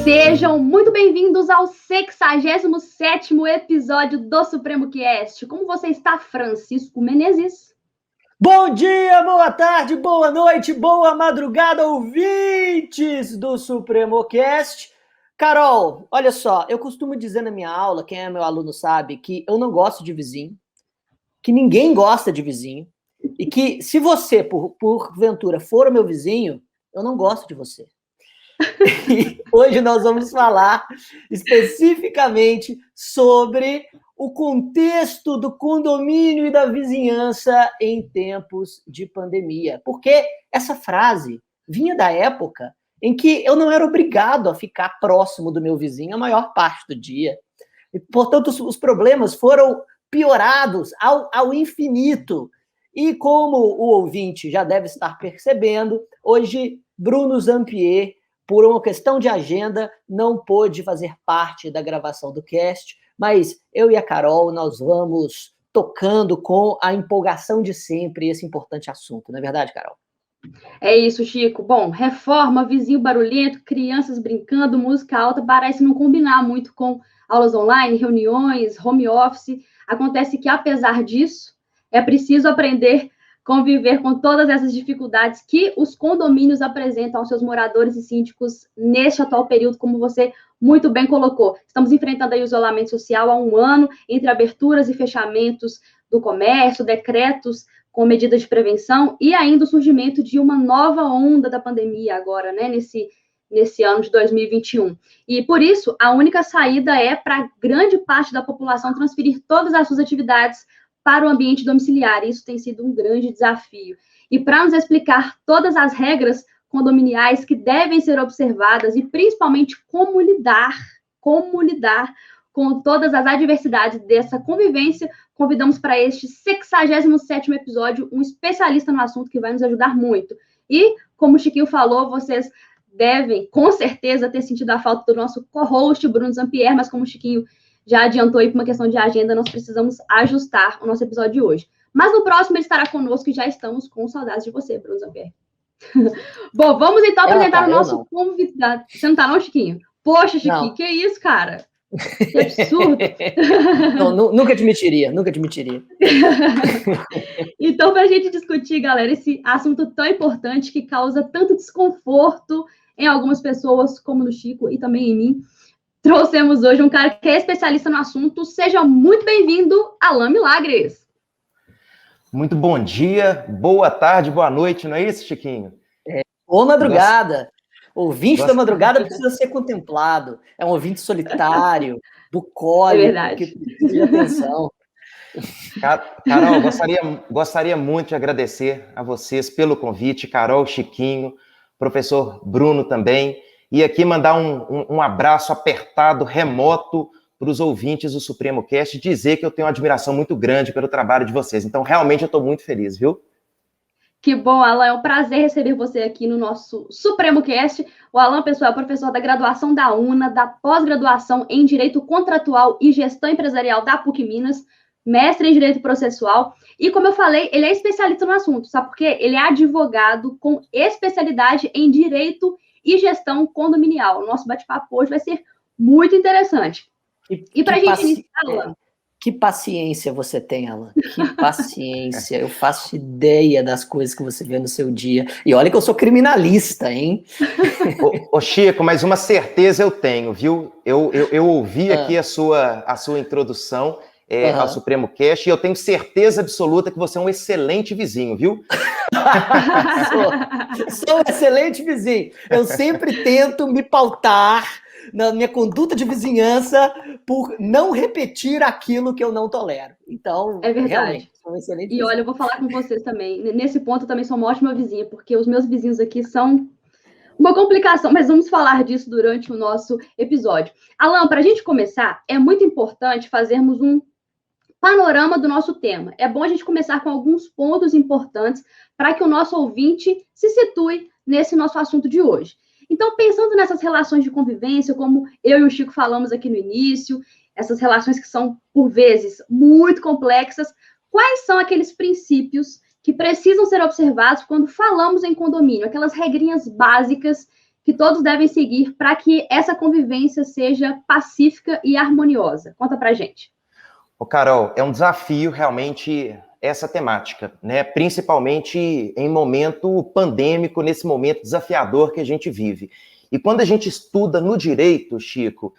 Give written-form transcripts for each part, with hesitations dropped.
Sejam muito bem-vindos ao 67º episódio do Supremo Cast. Como você está, Francisco Menezes? Bom dia, boa tarde, boa noite, boa madrugada, ouvintes do Supremo Cast. Carol, olha só, eu costumo dizer na minha aula, quem é meu aluno sabe, que eu não gosto de vizinho, que ninguém gosta de vizinho, e que se você, porventura, for o meu vizinho, eu não gosto de você. E hoje nós vamos falar especificamente sobre o contexto do condomínio e da vizinhança em tempos de pandemia. Porque essa frase vinha da época em que eu não era obrigado a ficar próximo do meu vizinho a maior parte do dia. E, portanto, os problemas foram piorados ao infinito. E como o ouvinte já deve estar percebendo, hoje Bruno Zampier, por uma questão de agenda, não pôde fazer parte da gravação do cast, mas eu e a Carol, nós vamos tocando com a empolgação de sempre esse importante assunto, não é verdade, Carol? É isso, Chico. Bom, reforma, vizinho barulhento, crianças brincando, música alta, parece não combinar muito com aulas online, reuniões, home office. Acontece que, apesar disso, é preciso aprender conviver com todas essas dificuldades que os condomínios apresentam aos seus moradores e síndicos neste atual período, como você muito bem colocou. Estamos enfrentando aí o isolamento social há um ano, entre aberturas e fechamentos do comércio, decretos com medidas de prevenção e ainda o surgimento de uma nova onda da pandemia agora, né, nesse ano de 2021. E, por isso, a única saída é para grande parte da população transferir todas as suas atividades para o ambiente domiciliar. Isso tem sido um grande desafio. E para nos explicar todas as regras condominiais que devem ser observadas e principalmente como lidar com todas as adversidades dessa convivência, convidamos para este 67º episódio um especialista no assunto que vai nos ajudar muito. E, como o Chiquinho falou, vocês devem, com certeza, ter sentido a falta do nosso co-host, Bruno Zampier, mas como o Chiquinho já adiantou aí por uma questão de agenda, nós precisamos ajustar o nosso episódio de hoje. Mas no próximo ele estará conosco e já estamos com saudades de você, Bruno Zampier. Bom, vamos então apresentar o nosso convidado. Você não tá não, Chiquinho? Poxa, Chiquinho, não. Que isso, cara? Que absurdo. Não, nunca admitiria. Então, para a gente discutir, galera, esse assunto tão importante que causa tanto desconforto em algumas pessoas, como no Chico e também em mim, trouxemos hoje um cara que é especialista no assunto. Seja muito bem-vindo, Alan Milagres. Muito bom dia, boa tarde, boa noite, não é isso, Chiquinho? Boa madrugada. Ouvinte da madrugada precisa ser contemplado. É um ouvinte solitário, bucólico, que precisa de atenção. Carol, gostaria muito de agradecer a vocês pelo convite, Carol, Chiquinho, professor Bruno também, e aqui mandar um abraço apertado, remoto, para os ouvintes do Supremo Cast, e dizer que eu tenho uma admiração muito grande pelo trabalho de vocês. Então, realmente, eu estou muito feliz, viu? Que bom, Alan. É um prazer receber você aqui no nosso Supremo Cast. O Alan, pessoal, é professor da graduação da UNA, da pós-graduação em Direito Contratual e Gestão Empresarial da PUC Minas, mestre em Direito Processual. E, como eu falei, ele é especialista no assunto, sabe por quê? Ele é advogado com especialidade em Direito e Gestão Condominial. O nosso bate-papo hoje vai ser muito interessante. E para a gente iniciar, Alan... Que paciência você tem, Alan. Que paciência. Eu faço ideia das coisas que você vê no seu dia. E olha que eu sou criminalista, hein? Ô Chico, mas uma certeza eu tenho, viu? Eu ouvi aqui a sua introdução ao Supremo Cast e eu tenho certeza absoluta que você é um excelente vizinho, viu? Sou um excelente vizinho. Eu sempre tento me pautar na minha conduta de vizinhança por não repetir aquilo que eu não tolero. Então, é verdade. Realmente, sou um excelente vizinho. Olha, eu vou falar com vocês também. Nesse ponto, eu também sou uma ótima vizinha, porque os meus vizinhos aqui são uma complicação, mas vamos falar disso durante o nosso episódio. Alan, para a gente começar, é muito importante fazermos um panorama do nosso tema. É bom a gente começar com alguns pontos importantes para que o nosso ouvinte se situe nesse nosso assunto de hoje. Então, pensando nessas relações de convivência, como eu e o Chico falamos aqui no início, essas relações que são, por vezes, muito complexas, quais são aqueles princípios que precisam ser observados quando falamos em condomínio? Aquelas regrinhas básicas que todos devem seguir para que essa convivência seja pacífica e harmoniosa? Conta pra gente. Ô, Carol, é um desafio realmente essa temática, né? Principalmente em momento pandêmico, nesse momento desafiador que a gente vive. E quando a gente estuda no direito, Chico,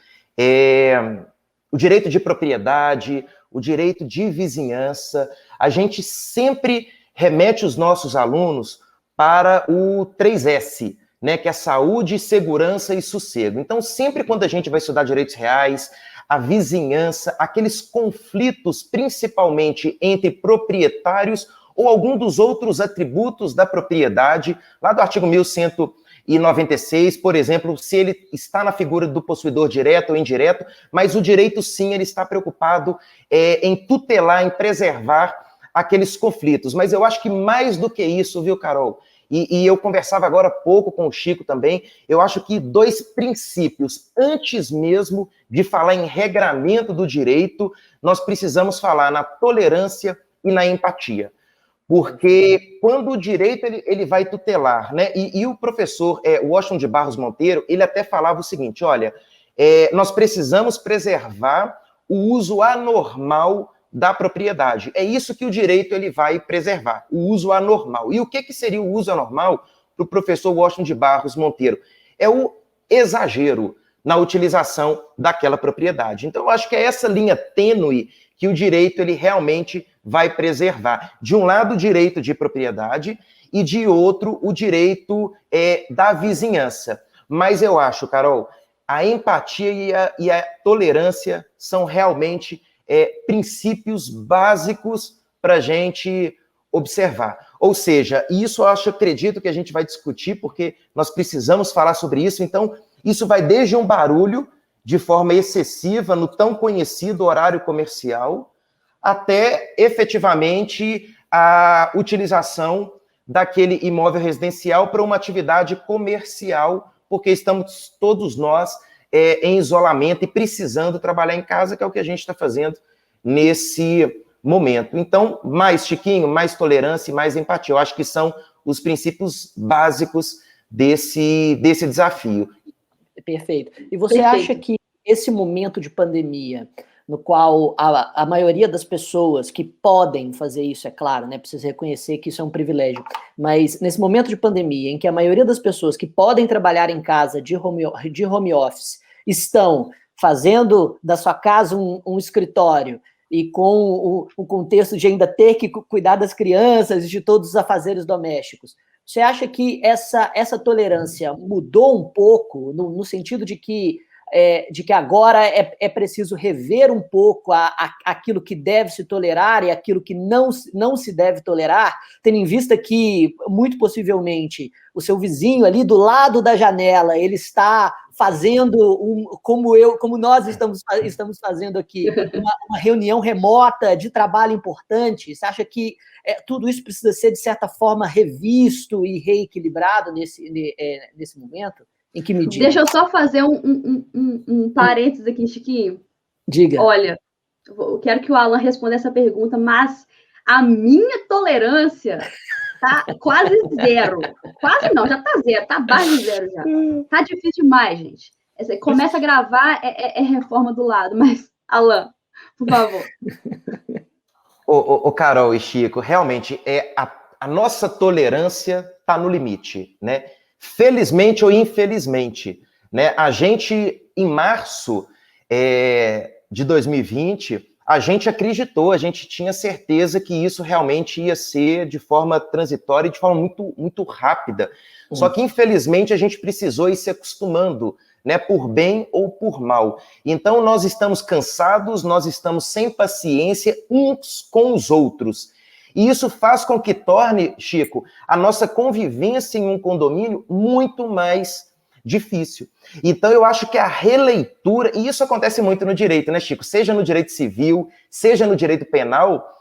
o direito de propriedade, o direito de vizinhança, a gente sempre remete os nossos alunos para o 3S, né, que é saúde, segurança e sossego. Então, sempre quando a gente vai estudar direitos reais, a vizinhança, aqueles conflitos, principalmente entre proprietários ou algum dos outros atributos da propriedade, lá do artigo 1196, por exemplo, se ele está na figura do possuidor direto ou indireto, mas o direito, sim, ele está preocupado em tutelar, em preservar aqueles conflitos. Mas eu acho que mais do que isso, viu, Carol? E eu conversava agora há pouco com o Chico também, eu acho que 2 princípios, antes mesmo de falar em regramento do direito, nós precisamos falar na tolerância e na empatia. Porque quando o direito ele vai tutelar, né? E o professor Washington de Barros Monteiro, ele até falava o seguinte, olha, nós precisamos preservar o uso anormal da propriedade. É isso que o direito ele vai preservar, o uso anormal. E o que seria o uso anormal para o professor Washington de Barros Monteiro? É o exagero na utilização daquela propriedade. Então, eu acho que é essa linha tênue que o direito ele realmente vai preservar. De um lado, o direito de propriedade e de outro, o direito da vizinhança. Mas eu acho, Carol, a empatia e a tolerância são realmente princípios básicos para a gente observar. Ou seja, isso eu acredito que a gente vai discutir, porque nós precisamos falar sobre isso. Então, isso vai desde um barulho de forma excessiva no tão conhecido horário comercial, até efetivamente a utilização daquele imóvel residencial para uma atividade comercial, porque estamos todos nós em isolamento e precisando trabalhar em casa, que é o que a gente está fazendo nesse momento. Então, mais, Chiquinho, mais tolerância e mais empatia. Eu acho que são os princípios básicos desse desafio. Perfeito. E você acha que esse momento de pandemia, no qual a maioria das pessoas que podem fazer isso, é claro, né, precisa reconhecer que isso é um privilégio, mas nesse momento de pandemia, em que a maioria das pessoas que podem trabalhar em casa de home office estão fazendo da sua casa um escritório e com o contexto de ainda ter que cuidar das crianças e de todos os afazeres domésticos, você acha que essa tolerância mudou um pouco, no sentido de que agora é preciso rever um pouco aquilo que deve se tolerar e aquilo que não se deve tolerar, tendo em vista que, muito possivelmente, o seu vizinho ali do lado da janela, ele está fazendo, como nós estamos fazendo aqui, uma reunião remota de trabalho importante? Você acha que tudo isso precisa ser, de certa forma, revisto e reequilibrado nesse momento? Em que medida? Deixa eu só fazer um parênteses aqui, Chiquinho. Diga. Olha, eu quero que o Alan responda essa pergunta, mas a minha tolerância tá quase zero. Quase não, já tá zero, tá abaixo de zero já. Tá difícil demais, gente. Começa a gravar, é reforma do lado, mas, Alan, por favor. Ô, Carol e Chico, realmente, a nossa tolerância tá no limite, né? Felizmente ou infelizmente, né? A gente, em março de 2020, a gente acreditou, a gente tinha certeza que isso realmente ia ser de forma transitória e de forma muito, muito rápida. Só que, infelizmente, a gente precisou ir se acostumando, né? Por bem ou por mal. Então, nós estamos cansados, nós estamos sem paciência uns com os outros. E isso faz com que torne, Chico, a nossa convivência em um condomínio muito mais difícil. Então, eu acho que a releitura, e isso acontece muito no direito, né, Chico? Seja no direito civil, seja no direito penal,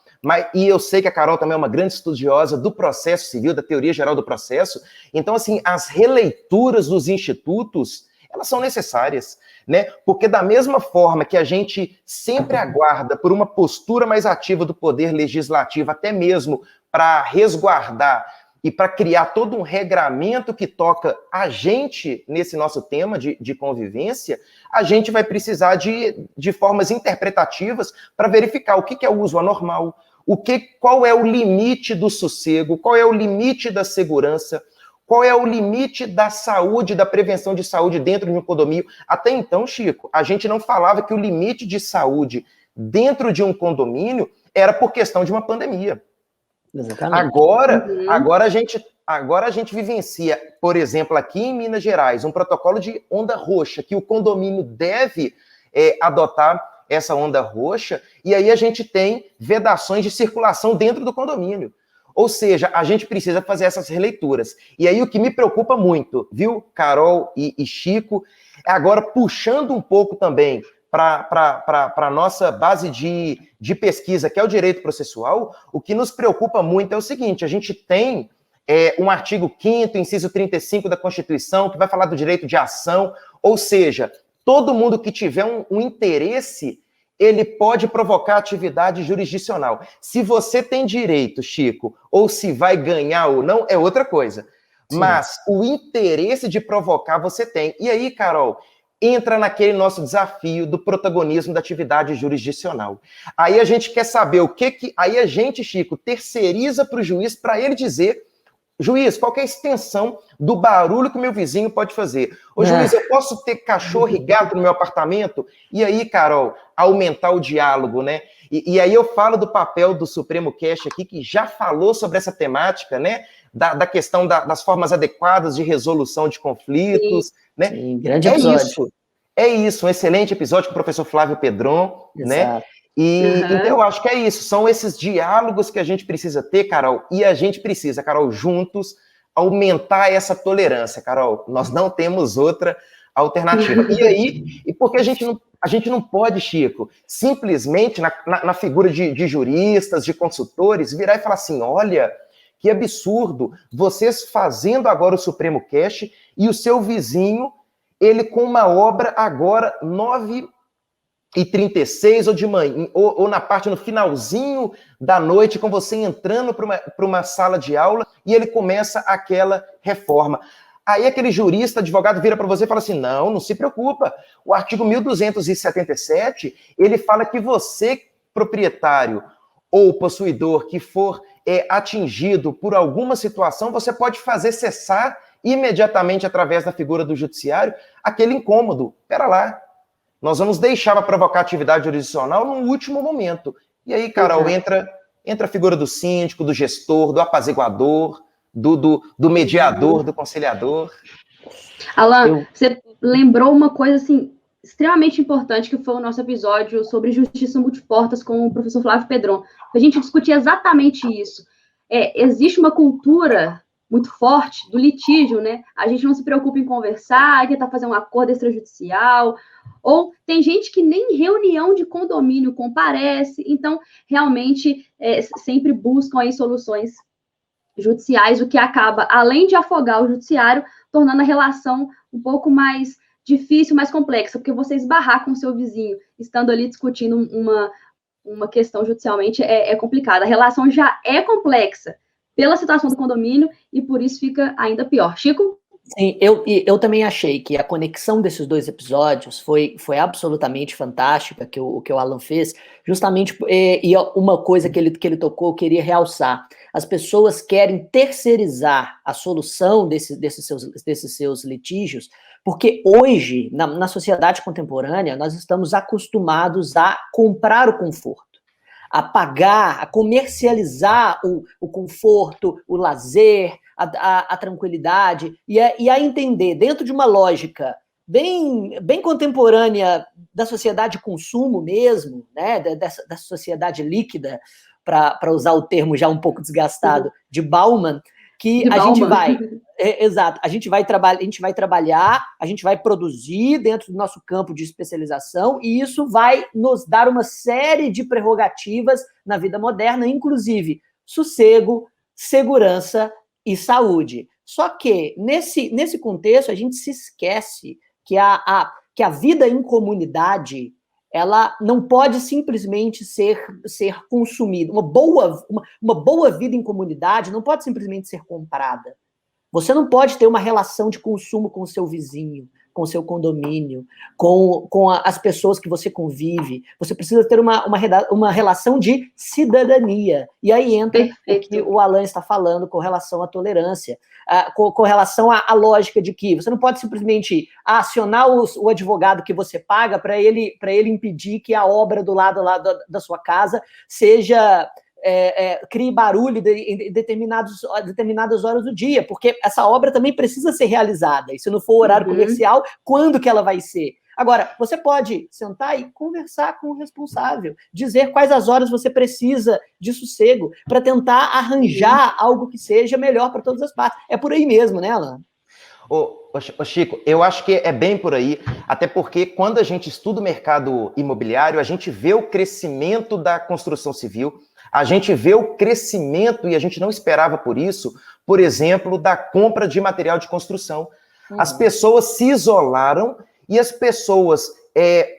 e eu sei que a Carol também é uma grande estudiosa do processo civil, da teoria geral do processo. Então, assim, as releituras dos institutos, elas são necessárias, né? Porque da mesma forma que a gente sempre aguarda por uma postura mais ativa do poder legislativo, até mesmo para resguardar e para criar todo um regramento que toca a gente nesse nosso tema de convivência, a gente vai precisar de formas interpretativas para verificar o que é o uso anormal, qual é o limite do sossego, qual é o limite da segurança, qual é o limite da saúde, da prevenção de saúde dentro de um condomínio. Até então, Chico, a gente não falava que o limite de saúde dentro de um condomínio era por questão de uma pandemia. Exatamente. Agora a gente vivencia, por exemplo, aqui em Minas Gerais, um protocolo de onda roxa, que o condomínio deve adotar essa onda roxa, e aí a gente tem vedações de circulação dentro do condomínio. Ou seja, a gente precisa fazer essas releituras. E aí o que me preocupa muito, viu, Carol e Chico, é agora puxando um pouco também para a nossa base de pesquisa, que é o direito processual, o que nos preocupa muito é o seguinte: a gente tem um artigo 5º, inciso 35 da Constituição, que vai falar do direito de ação, ou seja, todo mundo que tiver um interesse, ele pode provocar atividade jurisdicional. Se você tem direito, Chico, ou se vai ganhar ou não, é outra coisa. Sim. Mas o interesse de provocar você tem. E aí, Carol, entra naquele nosso desafio do protagonismo da atividade jurisdicional. Aí a gente quer saber aí a gente, Chico, terceiriza para o juiz para ele dizer: juiz, qual que é a extensão do barulho que o meu vizinho pode fazer? Ô, juiz, eu posso ter cachorro e gato no meu apartamento? E aí, Carol, aumentar o diálogo, né? E aí eu falo do papel do Supremo Cast aqui, que já falou sobre essa temática, né? Da questão das formas adequadas de resolução de conflitos, sim, né? Sim, grande episódio. É isso, um excelente episódio com o professor Flávio Pedron, né? Então eu acho que é isso, são esses diálogos que a gente precisa ter, Carol, e a gente precisa, Carol, juntos, aumentar essa tolerância, Carol. Nós não temos outra alternativa. E aí, porque a gente não pode, Chico, simplesmente na figura de juristas, de consultores, virar e falar assim: olha, que absurdo, vocês fazendo agora o Supremo Cast e o seu vizinho, ele com uma obra agora 9h36 ou de manhã, ou na parte no finalzinho da noite, com você entrando para uma sala de aula e ele começa aquela reforma. Aí aquele jurista, advogado, vira para você e fala assim: não se preocupa, o artigo 1277, ele fala que você, proprietário ou possuidor, que for atingido por alguma situação, você pode fazer cessar imediatamente, através da figura do judiciário, aquele incômodo. Pera lá, nós vamos deixar para provocar atividade jurisdicional no último momento. E aí, Carol, entra a figura do síndico, do gestor, do apaziguador, do mediador, do conciliador. Alan, você lembrou uma coisa assim extremamente importante, que foi o nosso episódio sobre justiça multiportas com o professor Flávio Pedron. A gente discutia exatamente isso. Existe uma cultura muito forte do litígio, né? A gente não se preocupa em conversar, tentar fazer um acordo extrajudicial, ou tem gente que nem reunião de condomínio comparece, então realmente sempre buscam aí soluções judiciais, o que acaba, além de afogar o judiciário, tornando a relação um pouco mais difícil, mais complexa, porque você esbarrar com o seu vizinho, estando ali discutindo uma questão judicialmente, é complicado. A relação já é complexa pela situação do condomínio e por isso fica ainda pior. Chico? Sim, eu também achei que a conexão desses dois episódios foi absolutamente fantástica, que o Alan fez, justamente, e uma coisa que ele tocou, eu queria realçar: as pessoas querem terceirizar a solução desses seus litígios, porque hoje, na sociedade contemporânea, nós estamos acostumados a comprar o conforto, a pagar, a comercializar o conforto, o lazer, a tranquilidade, e a entender, dentro de uma lógica bem contemporânea da sociedade de consumo mesmo, né, da sociedade líquida, para usar o termo já um pouco desgastado, de Bauman, que a gente vai... exato, a gente vai trabalhar, a gente vai produzir dentro do nosso campo de especialização, e isso vai nos dar uma série de prerrogativas na vida moderna, inclusive sossego, segurança e saúde. Só que, nesse contexto, a gente se esquece que a vida em comunidade ela não pode simplesmente ser consumida. Uma boa vida em comunidade não pode simplesmente ser comprada. Você não pode ter uma relação de consumo com o seu vizinho, com o seu condomínio, com as pessoas que você convive. Você precisa ter uma relação de cidadania. E aí entra o que o Alan está falando com relação à tolerância, com relação à lógica de que você não pode simplesmente acionar o advogado que você paga para ele impedir que a obra do lado lá da sua casa crie barulho em determinadas horas do dia, porque essa obra também precisa ser realizada, e se não for horário comercial, quando que ela vai ser? Agora, você pode sentar e conversar com o responsável, dizer quais as horas você precisa de sossego, para tentar arranjar algo que seja melhor para todas as partes. É por aí mesmo, né, Alan? Ô Chico, eu acho que é bem por aí, até porque quando a gente estuda o mercado imobiliário, a gente vê o crescimento da construção civil, a gente vê o crescimento, e a gente não esperava por isso, por exemplo, da compra de material de construção. As pessoas se isolaram e as pessoas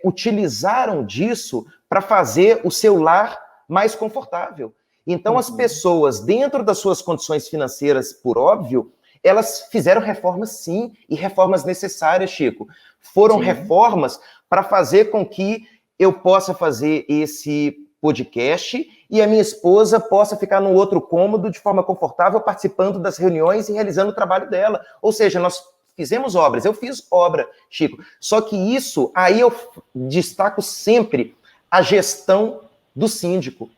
utilizaram disso para fazer o seu lar mais confortável. Então, as pessoas, dentro das suas condições financeiras, por óbvio, elas fizeram reformas, sim, e reformas necessárias, Chico. Foram reformas para fazer com que eu possa fazer esse podcast e a minha esposa possa ficar no outro cômodo de forma confortável, participando das reuniões e realizando o trabalho dela. Ou seja, nós fizemos obras, eu fiz obra, Chico. Só que isso, aí eu destaco sempre a gestão do síndico.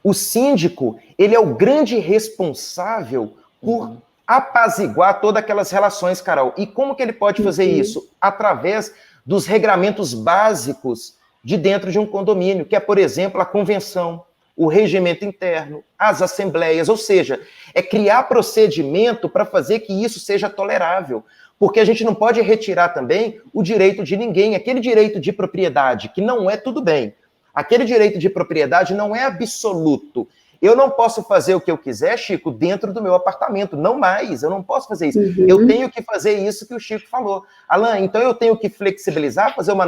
O síndico, ele é o grande responsável por apaziguar todas aquelas relações, Carol. E como que ele pode fazer isso? Através dos regramentos básicos de dentro de um condomínio, que é, por exemplo, a convenção, o regimento interno, as assembleias, ou seja, é criar procedimento para fazer que isso seja tolerável, porque a gente não pode retirar também o direito de ninguém, aquele direito de propriedade, que não é tudo bem, aquele direito de propriedade não é absoluto. Eu não posso fazer o que eu quiser, Chico, dentro do meu apartamento. Não mais, eu não posso fazer isso. Eu tenho que fazer isso que o Chico falou. Alan, então eu tenho que flexibilizar, fazer uma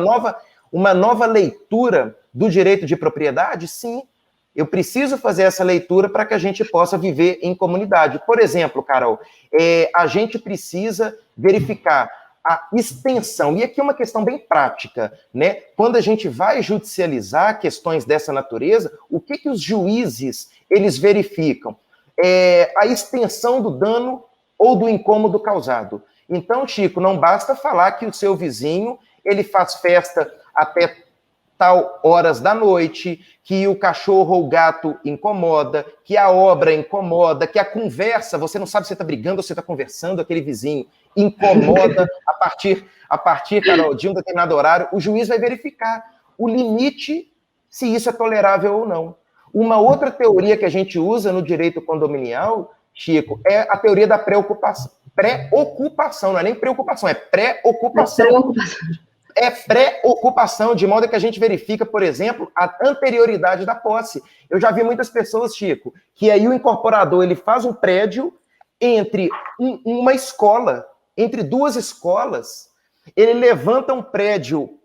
nova leitura do direito de propriedade? Sim, eu preciso fazer essa leitura para que a gente possa viver em comunidade. Por exemplo, Carol, a gente precisa verificar a extensão, e aqui é uma questão bem prática, né? Quando a gente vai judicializar questões dessa natureza, o que os juízes, eles verificam? A extensão do dano ou do incômodo causado. Então, Chico, não basta falar que o seu vizinho, ele faz festa até tal horas da noite, que o cachorro ou o gato incomoda, que a obra incomoda, que a conversa, você não sabe se você está brigando ou se está conversando, aquele vizinho incomoda a partir, Carol, de um determinado horário, o juiz vai verificar o limite, se isso é tolerável ou não. Uma outra teoria que a gente usa no direito condominial, Chico, é a teoria da preocupação. Preocupação, não é nem preocupação, é pré-ocupação. É pré-ocupação, de modo que a gente verifica, por exemplo, a anterioridade da posse. Eu já vi muitas pessoas, Chico, que aí o incorporador ele faz um prédio entre uma escola, entre duas escolas, ele levanta um prédio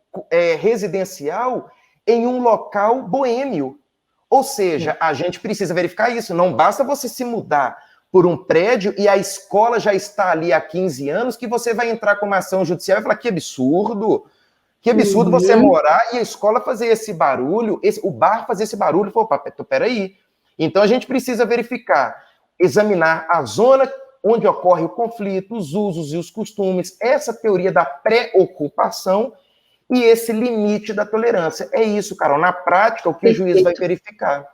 residencial em um local boêmio. Ou seja, a gente precisa verificar isso. Não basta você se mudar por um prédio e a escola já está ali há 15 anos que você vai entrar com uma ação judicial e falar que absurdo você morar e a escola fazer esse barulho, o bar fazer esse barulho. Opa, peraí. Então a gente precisa verificar, examinar a zona onde ocorre o conflito, os usos e os costumes, essa teoria da preocupação e esse limite da tolerância. É isso, Carol, na prática, o que o juiz vai verificar.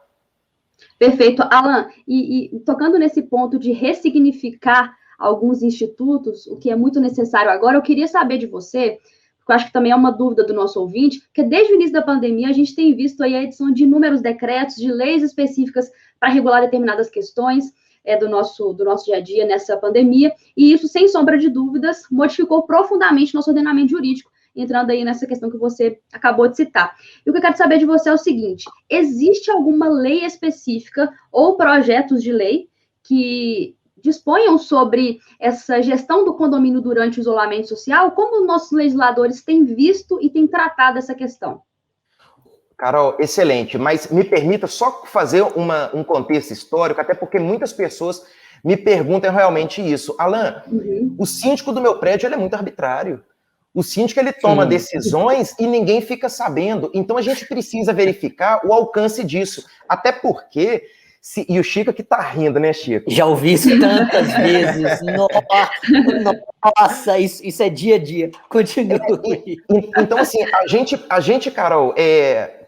Perfeito. Alan, e tocando nesse ponto de ressignificar alguns institutos, o que é muito necessário agora, eu queria saber de você, porque eu acho que também é uma dúvida do nosso ouvinte, porque desde o início da pandemia a gente tem visto aí a edição de inúmeros decretos, de leis específicas para regular determinadas questões do nosso dia a dia nessa pandemia, e isso, sem sombra de dúvidas, modificou profundamente nosso ordenamento jurídico, entrando aí nessa questão que você acabou de citar. E o que eu quero saber de você é o seguinte: existe alguma lei específica ou projetos de lei que disponham sobre essa gestão do condomínio durante o isolamento social? Como os nossos legisladores têm visto e têm tratado essa questão? Carol, excelente, mas me permita só fazer um contexto histórico, até porque muitas pessoas me perguntam realmente isso. Alan, o síndico do meu prédio ele é muito arbitrário. O síndico ele toma decisões e ninguém fica sabendo. Então a gente precisa verificar o alcance disso. Até porque, e o Chico que tá rindo, né, Chico? Já ouvi isso tantas vezes. Nossa, isso é dia a dia. Continue. Então, assim, a gente, Carol,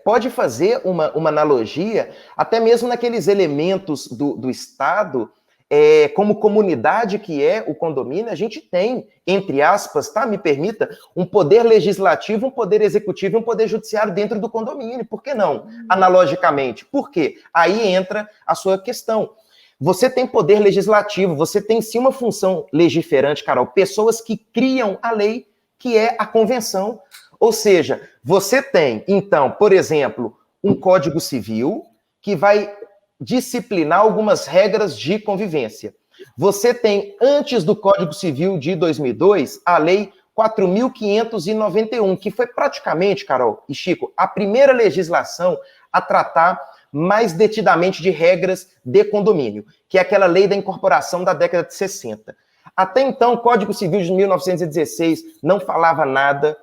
pode fazer uma analogia até mesmo naqueles elementos do Estado, como comunidade que é o condomínio, a gente tem, entre aspas, tá? Me permita, um poder legislativo, um poder executivo e um poder judiciário dentro do condomínio. Por que não? Analogicamente. Por quê? Aí entra a sua questão. Você tem poder legislativo, você tem sim uma função legiferante, Carol, pessoas que criam a lei, que é a convenção. Ou seja, você tem, então, por exemplo, um Código Civil que vai disciplinar algumas regras de convivência. Você tem, antes do Código Civil de 2002, a Lei 4.591, que foi praticamente, Carol e Chico, a primeira legislação a tratar mais detidamente de regras de condomínio, que é aquela lei da incorporação da década de 60. Até então, o Código Civil de 1916 não falava nada.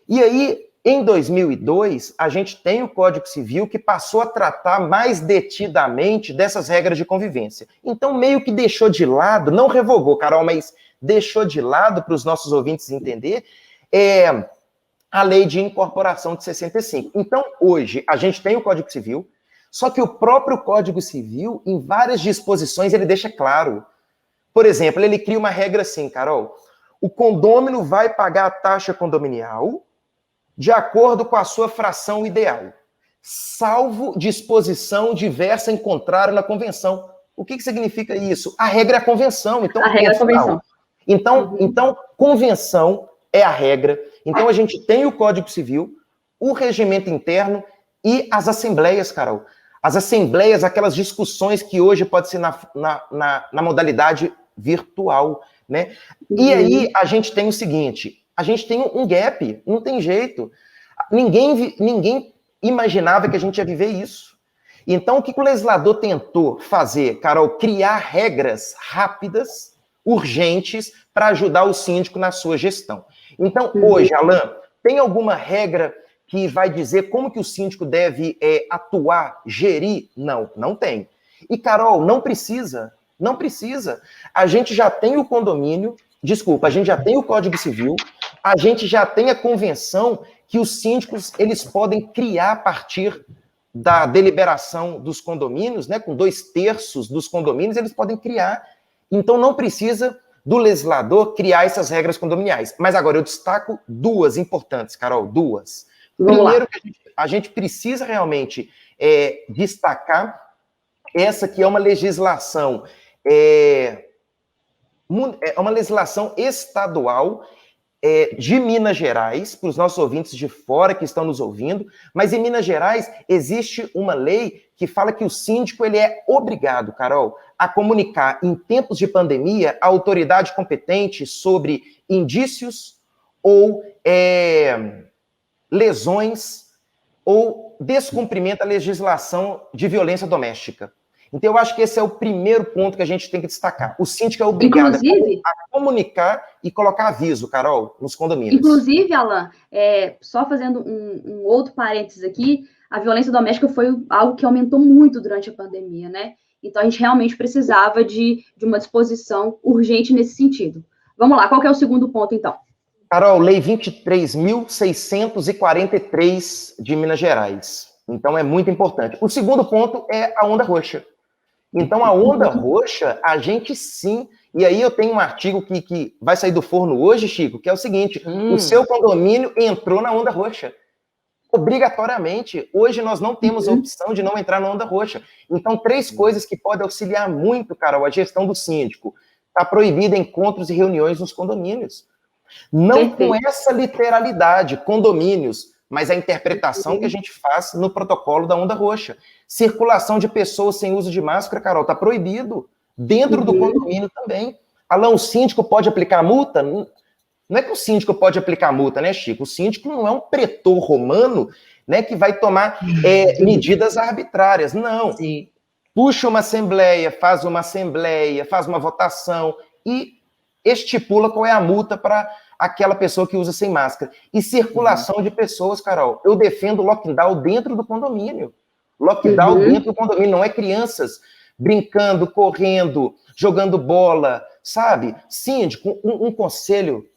E aí, em 2002, a gente tem o Código Civil que passou a tratar mais detidamente dessas regras de convivência. Então, meio que deixou de lado, não revogou, Carol, mas deixou de lado para os nossos ouvintes entender, a lei de incorporação de 65. Então, hoje, a gente tem o Código Civil, só que o próprio Código Civil, em várias disposições, ele deixa claro. Por exemplo, ele cria uma regra assim, Carol, o condômino vai pagar a taxa condominial de acordo com a sua fração ideal, salvo disposição diversa em contrário na convenção. O que significa isso? A regra é a convenção. Então, a regra é a convenção. Então, convenção é a regra. Então, a gente tem o Código Civil, o regimento interno e as assembleias, Carol. As assembleias, aquelas discussões que hoje pode ser na modalidade virtual, né? E aí, a gente tem o seguinte... A gente tem um gap, não tem jeito. Ninguém imaginava que a gente ia viver isso. Então, o que o legislador tentou fazer, Carol? Criar regras rápidas, urgentes, para ajudar o síndico na sua gestão. Então, hoje, Alan, tem alguma regra que vai dizer como que o síndico deve atuar, gerir? Não, não tem. E, Carol, não precisa. Não precisa. A gente já tem o condomínio, a gente já tem o Código Civil, a gente já tem a convenção que os síndicos eles podem criar a partir da deliberação dos condomínios, né, com 2/3 dos condomínios, eles podem criar. Então, não precisa do legislador criar essas regras condominiais. Mas agora eu destaco duas importantes, Carol, duas. Primeiro, que a gente precisa realmente destacar essa que é uma legislação... É uma legislação estadual de Minas Gerais, para os nossos ouvintes de fora que estão nos ouvindo, mas em Minas Gerais existe uma lei que fala que o síndico ele é obrigado, Carol, a comunicar em tempos de pandemia a autoridade competente sobre indícios ou lesões ou descumprimento da legislação de violência doméstica. Então, eu acho que esse é o primeiro ponto que a gente tem que destacar. O síndico é obrigado a comunicar e colocar aviso, Carol, nos condomínios. Inclusive, Alan, só fazendo um outro parênteses aqui, a violência doméstica foi algo que aumentou muito durante a pandemia, né? Então, a gente realmente precisava de uma disposição urgente nesse sentido. Vamos lá, qual que é o segundo ponto, então? Carol, Lei 23.643 de Minas Gerais. Então, é muito importante. O segundo ponto é a onda roxa. Então, a onda roxa, a gente sim... E aí eu tenho um artigo que vai sair do forno hoje, Chico, que é o seguinte, o seu condomínio entrou na onda roxa. Obrigatoriamente. Hoje nós não temos a opção de não entrar na onda roxa. Então, 3 coisas que podem auxiliar muito, Carol, a gestão do síndico. Está proibido encontros e reuniões nos condomínios. Não com essa literalidade, condomínios, mas a interpretação que a gente faz no protocolo da onda roxa. Circulação de pessoas sem uso de máscara, Carol, está proibido. Dentro do condomínio também. Alan, o síndico pode aplicar multa? Não é que o síndico pode aplicar multa, né, Chico? O síndico não é um pretor romano né, que vai tomar medidas arbitrárias. Não. Sim. Puxa uma assembleia, faz uma votação e estipula qual é a multa para aquela pessoa que usa sem máscara. E circulação de pessoas, Carol. Eu defendo lockdown dentro do condomínio. Lockdown dentro do condomínio, não é crianças brincando, correndo, jogando bola, sabe? Síndico, um conselho,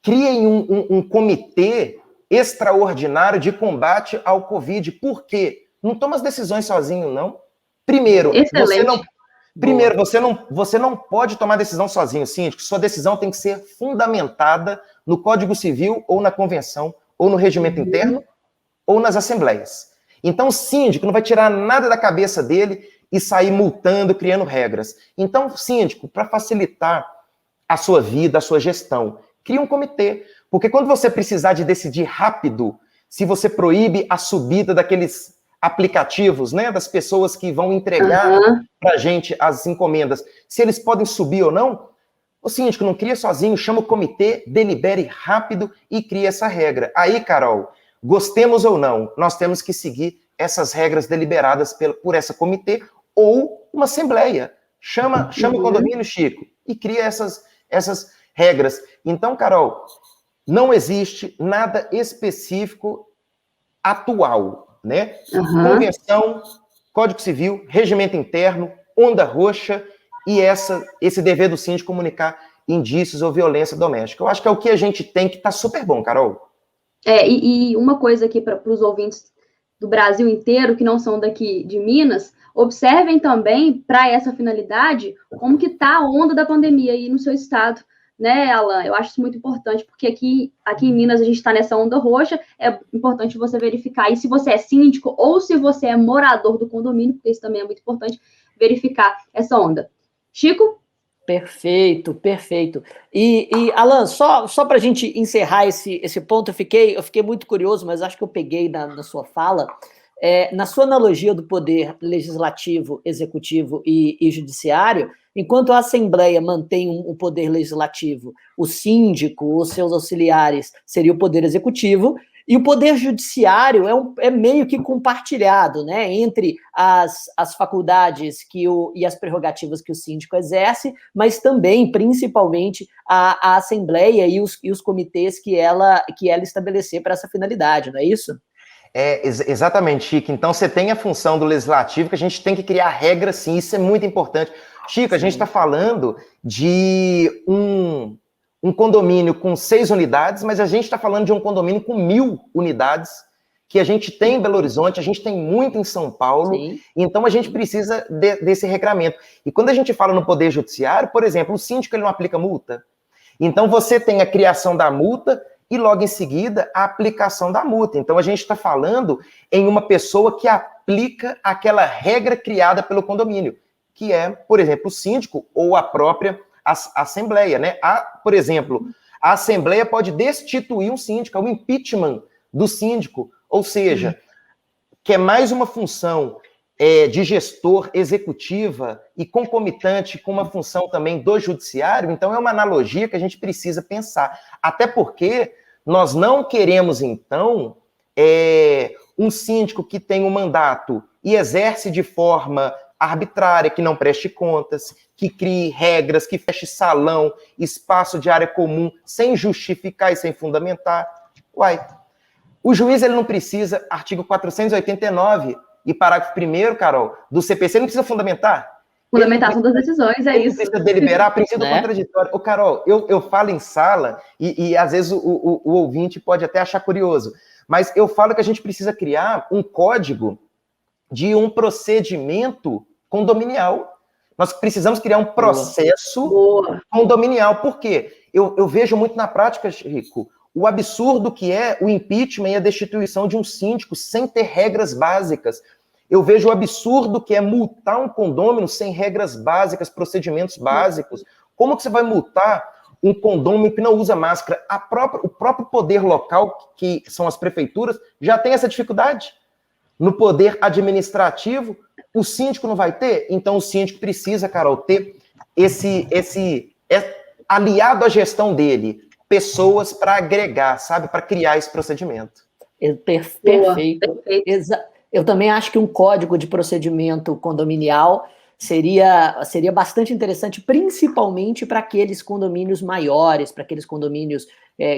criem um comitê extraordinário de combate ao Covid. Por quê? Não toma as decisões sozinho, não. Primeiro, você não pode tomar decisão sozinho, síndico. Sua decisão tem que ser fundamentada no Código Civil, ou na Convenção, ou no Regimento Interno, ou nas Assembleias. Então, o síndico não vai tirar nada da cabeça dele e sair multando, criando regras. Então, síndico, para facilitar a sua vida, a sua gestão, cria um comitê. Porque quando você precisar de decidir rápido, se você proíbe a subida daqueles aplicativos, né, das pessoas que vão entregar para a gente as encomendas, se eles podem subir ou não, o síndico não cria sozinho, chama o comitê, delibere rápido e cria essa regra. Aí, Carol, gostemos ou não, nós temos que seguir essas regras deliberadas por essa comitê ou uma assembleia. Chama o condomínio, Chico, e cria essas regras. Então, Carol, não existe nada específico atual, né? Convenção, Código Civil, Regimento Interno, onda roxa e esse dever do síndico comunicar indícios ou violência doméstica. Eu acho que é o que a gente tem, que tá super bom, Carol. E uma coisa aqui para os ouvintes do Brasil inteiro, que não são daqui de Minas, observem também, para essa finalidade, como que está a onda da pandemia aí no seu estado, né, Alan? Eu acho isso muito importante, porque aqui em Minas a gente está nessa onda roxa, é importante você verificar aí se você é síndico ou se você é morador do condomínio, porque isso também é muito importante, verificar essa onda. Chico? Perfeito. E Alan, só para a gente encerrar esse ponto, eu fiquei muito curioso, mas acho que eu peguei na sua fala. Na sua analogia do poder legislativo, executivo e judiciário, enquanto a Assembleia mantém um poder legislativo, o síndico, os seus auxiliares, seria o poder executivo, e o poder judiciário é meio que compartilhado, né, entre as faculdades e as prerrogativas que o síndico exerce, mas também, principalmente, a Assembleia e os comitês que ela estabelecer para essa finalidade, não é isso? Exatamente, Chico. Então, você tem a função do legislativo, que a gente tem que criar regras, sim, isso é muito importante. Chico, sim. A gente está falando de um condomínio com 6 unidades, mas a gente está falando de um condomínio com 1.000 unidades, que a gente tem em Belo Horizonte, a gente tem muito em São Paulo, sim. Então a gente precisa desse regramento. E quando a gente fala no Poder Judiciário, por exemplo, o síndico ele não aplica multa. Então você tem a criação da multa e logo em seguida a aplicação da multa. Então a gente está falando em uma pessoa que aplica aquela regra criada pelo condomínio, que é, por exemplo, o síndico ou a própria Assembleia, né? Por exemplo, a Assembleia pode destituir um síndico, é o impeachment do síndico, ou seja, que é mais uma função de gestor executiva e concomitante com uma função também do judiciário. Então é uma analogia que a gente precisa pensar, até porque nós não queremos, então, um síndico que tem um mandato e exerce de forma arbitrária, que não preste contas, que crie regras, que feche salão, espaço de área comum, sem justificar e sem fundamentar. O juiz ele não precisa, artigo 489 e parágrafo 1º, Carol, do CPC, não precisa fundamentar. Fundamentação das decisões, é isso. Precisa deliberar, princípio contraditório. Carol, eu falo em sala e às vezes o ouvinte pode até achar curioso, mas eu falo que a gente precisa criar um código de um procedimento condominial. Nós precisamos criar um processo condominial. Por quê? Eu vejo muito na prática, Rico, o absurdo que é o impeachment e a destituição de um síndico sem ter regras básicas. Eu vejo o absurdo que é multar um condômino sem regras básicas, procedimentos básicos. Como que você vai multar um condômino que não usa máscara? O próprio poder local, que são as prefeituras, já tem essa dificuldade. No poder administrativo, o síndico não vai ter? Então o síndico precisa, Carol, ter aliado à gestão dele, pessoas para agregar, sabe? Para criar esse procedimento. Perfeito. Eu também acho que um código de procedimento condominial seria bastante interessante, principalmente para aqueles condomínios maiores, para aqueles condomínios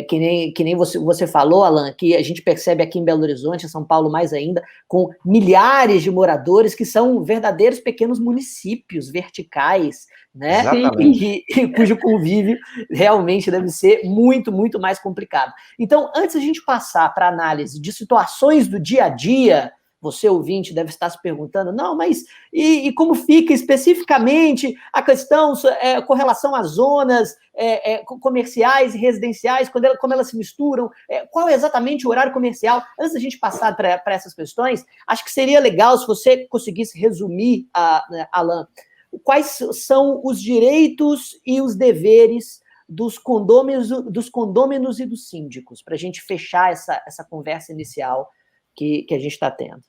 que nem você falou, Alan, que a gente percebe aqui em Belo Horizonte, em São Paulo mais ainda, com milhares de moradores que são verdadeiros pequenos municípios verticais, né? Exatamente. Cujo convívio realmente deve ser muito, muito mais complicado. Então, antes a gente passar para a análise de situações do dia a dia, você, ouvinte, deve estar se perguntando, não, mas e como fica especificamente a questão com relação às zonas comerciais e residenciais, como elas se misturam, qual é exatamente o horário comercial? Antes da gente passar para essas questões, acho que seria legal se você conseguisse resumir, Alan, quais são os direitos e os deveres dos condôminos e dos síndicos, para a gente fechar essa conversa inicial que a gente está tendo.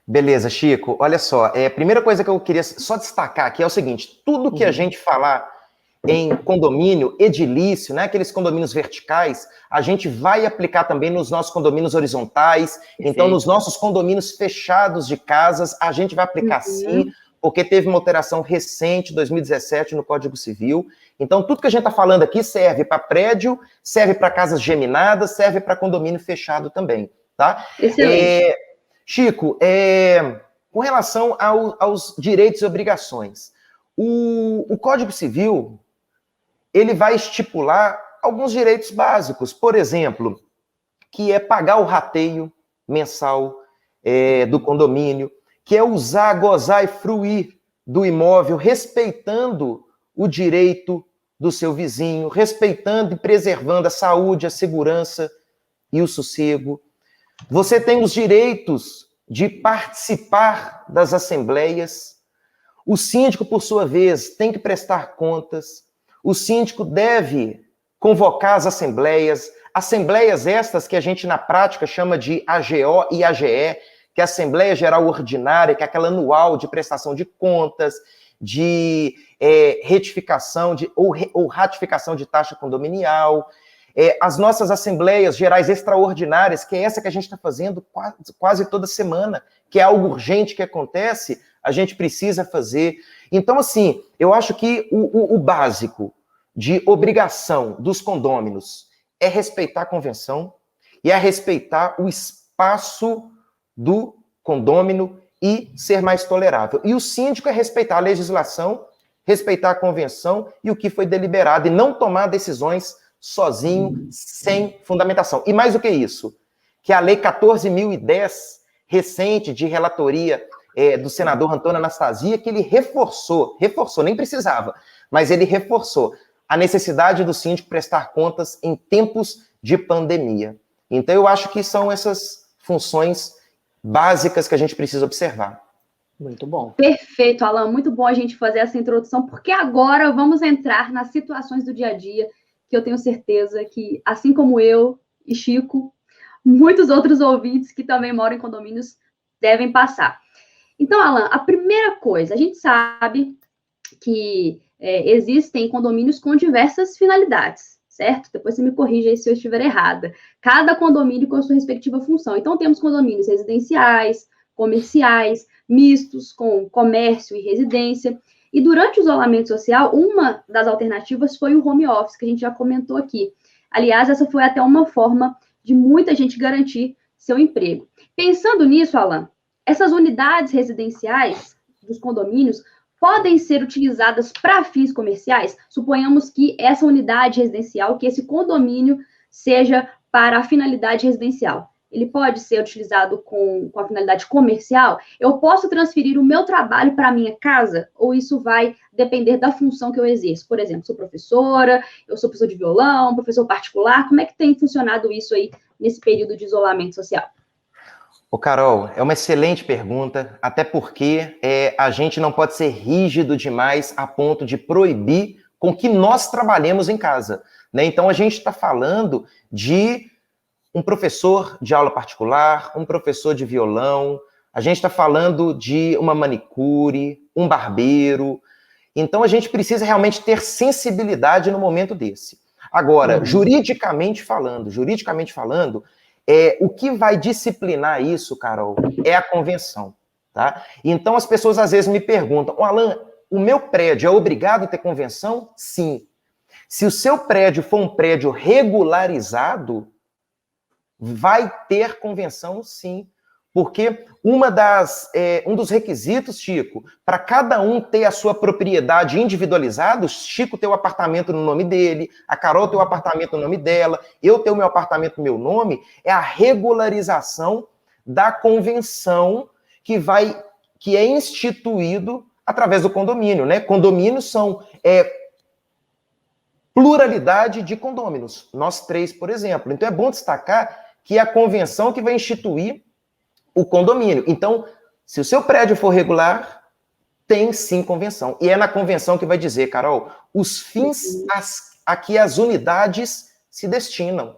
Beleza, Chico. Olha só, a primeira coisa que eu queria só destacar aqui é o seguinte, tudo que a gente falar em condomínio edilício, né, aqueles condomínios verticais, a gente vai aplicar também nos nossos condomínios horizontais. Perfeito. Então, nos nossos condomínios fechados de casas, a gente vai aplicar sim, porque teve uma alteração recente, 2017, no Código Civil. Então, tudo que a gente está falando aqui serve para prédio, serve para casas geminadas, serve para condomínio fechado também. Tá? Excelente. Chico, com relação aos direitos e obrigações, o Código Civil, ele vai estipular alguns direitos básicos, por exemplo, que é pagar o rateio mensal do condomínio, que é usar, gozar e fruir do imóvel, respeitando o direito do seu vizinho, respeitando e preservando a saúde, a segurança e o sossego. Você tem os direitos de participar das assembleias. O síndico, por sua vez, tem que prestar contas. O síndico deve convocar as assembleias estas que a gente na prática chama de AGO e AGE, que é a Assembleia Geral Ordinária, que é aquela anual de prestação de contas, de retificação ou ratificação de taxa condominial. As nossas assembleias gerais extraordinárias, que é essa que a gente está fazendo quase toda semana, que é algo urgente que acontece, a gente precisa fazer. Então, assim, eu acho que o básico de obrigação dos condôminos é respeitar a convenção e é respeitar o espaço do condômino e ser mais tolerável. E o síndico é respeitar a legislação, respeitar a convenção e o que foi deliberado, e não tomar decisões sozinho, sem fundamentação. E mais do que isso, que a Lei 14.010, recente, de relatoria do senador Antônio Anastasia, que ele reforçou, nem precisava, mas ele reforçou a necessidade do síndico prestar contas em tempos de pandemia. Então, eu acho que são essas funções básicas que a gente precisa observar. Muito bom. Perfeito, Alan. Muito bom a gente fazer essa introdução, porque agora vamos entrar nas situações do dia a dia, que eu tenho certeza que, assim como eu e Chico, muitos outros ouvintes que também moram em condomínios devem passar. Então, Alan, a primeira coisa, a gente sabe que existem condomínios com diversas finalidades, certo? Depois você me corrija aí se eu estiver errada. Cada condomínio com a sua respectiva função. Então, temos condomínios residenciais, comerciais, mistos, com comércio e residência. E durante o isolamento social, uma das alternativas foi o home office, que a gente já comentou aqui. Aliás, essa foi até uma forma de muita gente garantir seu emprego. Pensando nisso, Alan, essas unidades residenciais dos condomínios podem ser utilizadas para fins comerciais? Suponhamos que essa unidade residencial, que esse condomínio seja para a finalidade residencial. Ele pode ser utilizado com a finalidade comercial? Eu posso transferir o meu trabalho para a minha casa? Ou isso vai depender da função que eu exerço? Por exemplo, sou professora, eu sou professor de violão, professor particular. Como é que tem funcionado isso aí nesse período de isolamento social? Ô, Carol, é uma excelente pergunta, até porque a gente não pode ser rígido demais a ponto de proibir com que nós trabalhemos em casa, né? Então, a gente está falando de um professor de aula particular, um professor de violão, a gente está falando de uma manicure, um barbeiro. Então, a gente precisa realmente ter sensibilidade no momento desse. Agora, juridicamente falando, O que vai disciplinar isso, Carol, é a convenção, tá? Então, as pessoas às vezes me perguntam, Alan, o meu prédio é obrigado a ter convenção? Sim. Se o seu prédio for um prédio regularizado, vai ter convenção, sim. Porque um dos requisitos, Chico, para cada um ter a sua propriedade individualizada, o Chico ter o apartamento no nome dele, a Carol ter o apartamento no nome dela, eu ter o meu apartamento no meu nome, é a regularização da convenção que é instituído através do condomínio, né? Condomínios são pluralidade de condôminos, nós 3, por exemplo. Então é bom destacar que é a convenção que vai instituir o condomínio. Então, se o seu prédio for regular, tem sim convenção. E é na convenção que vai dizer, Carol, os fins a que as unidades se destinam.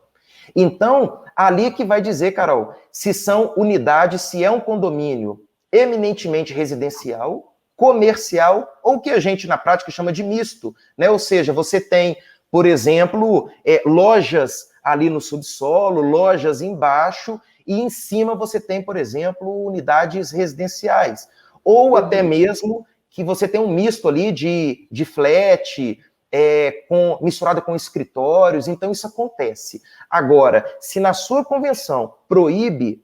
Então, ali que vai dizer, Carol, se são unidades, se é um condomínio eminentemente residencial, comercial, ou que a gente na prática chama de misto, né? Ou seja, você tem, por exemplo, lojas ali no subsolo, lojas embaixo, e em cima você tem, por exemplo, unidades residenciais. Ou até mesmo que você tem um misto ali de flat, misturado com escritórios, então isso acontece. Agora, se na sua convenção proíbe,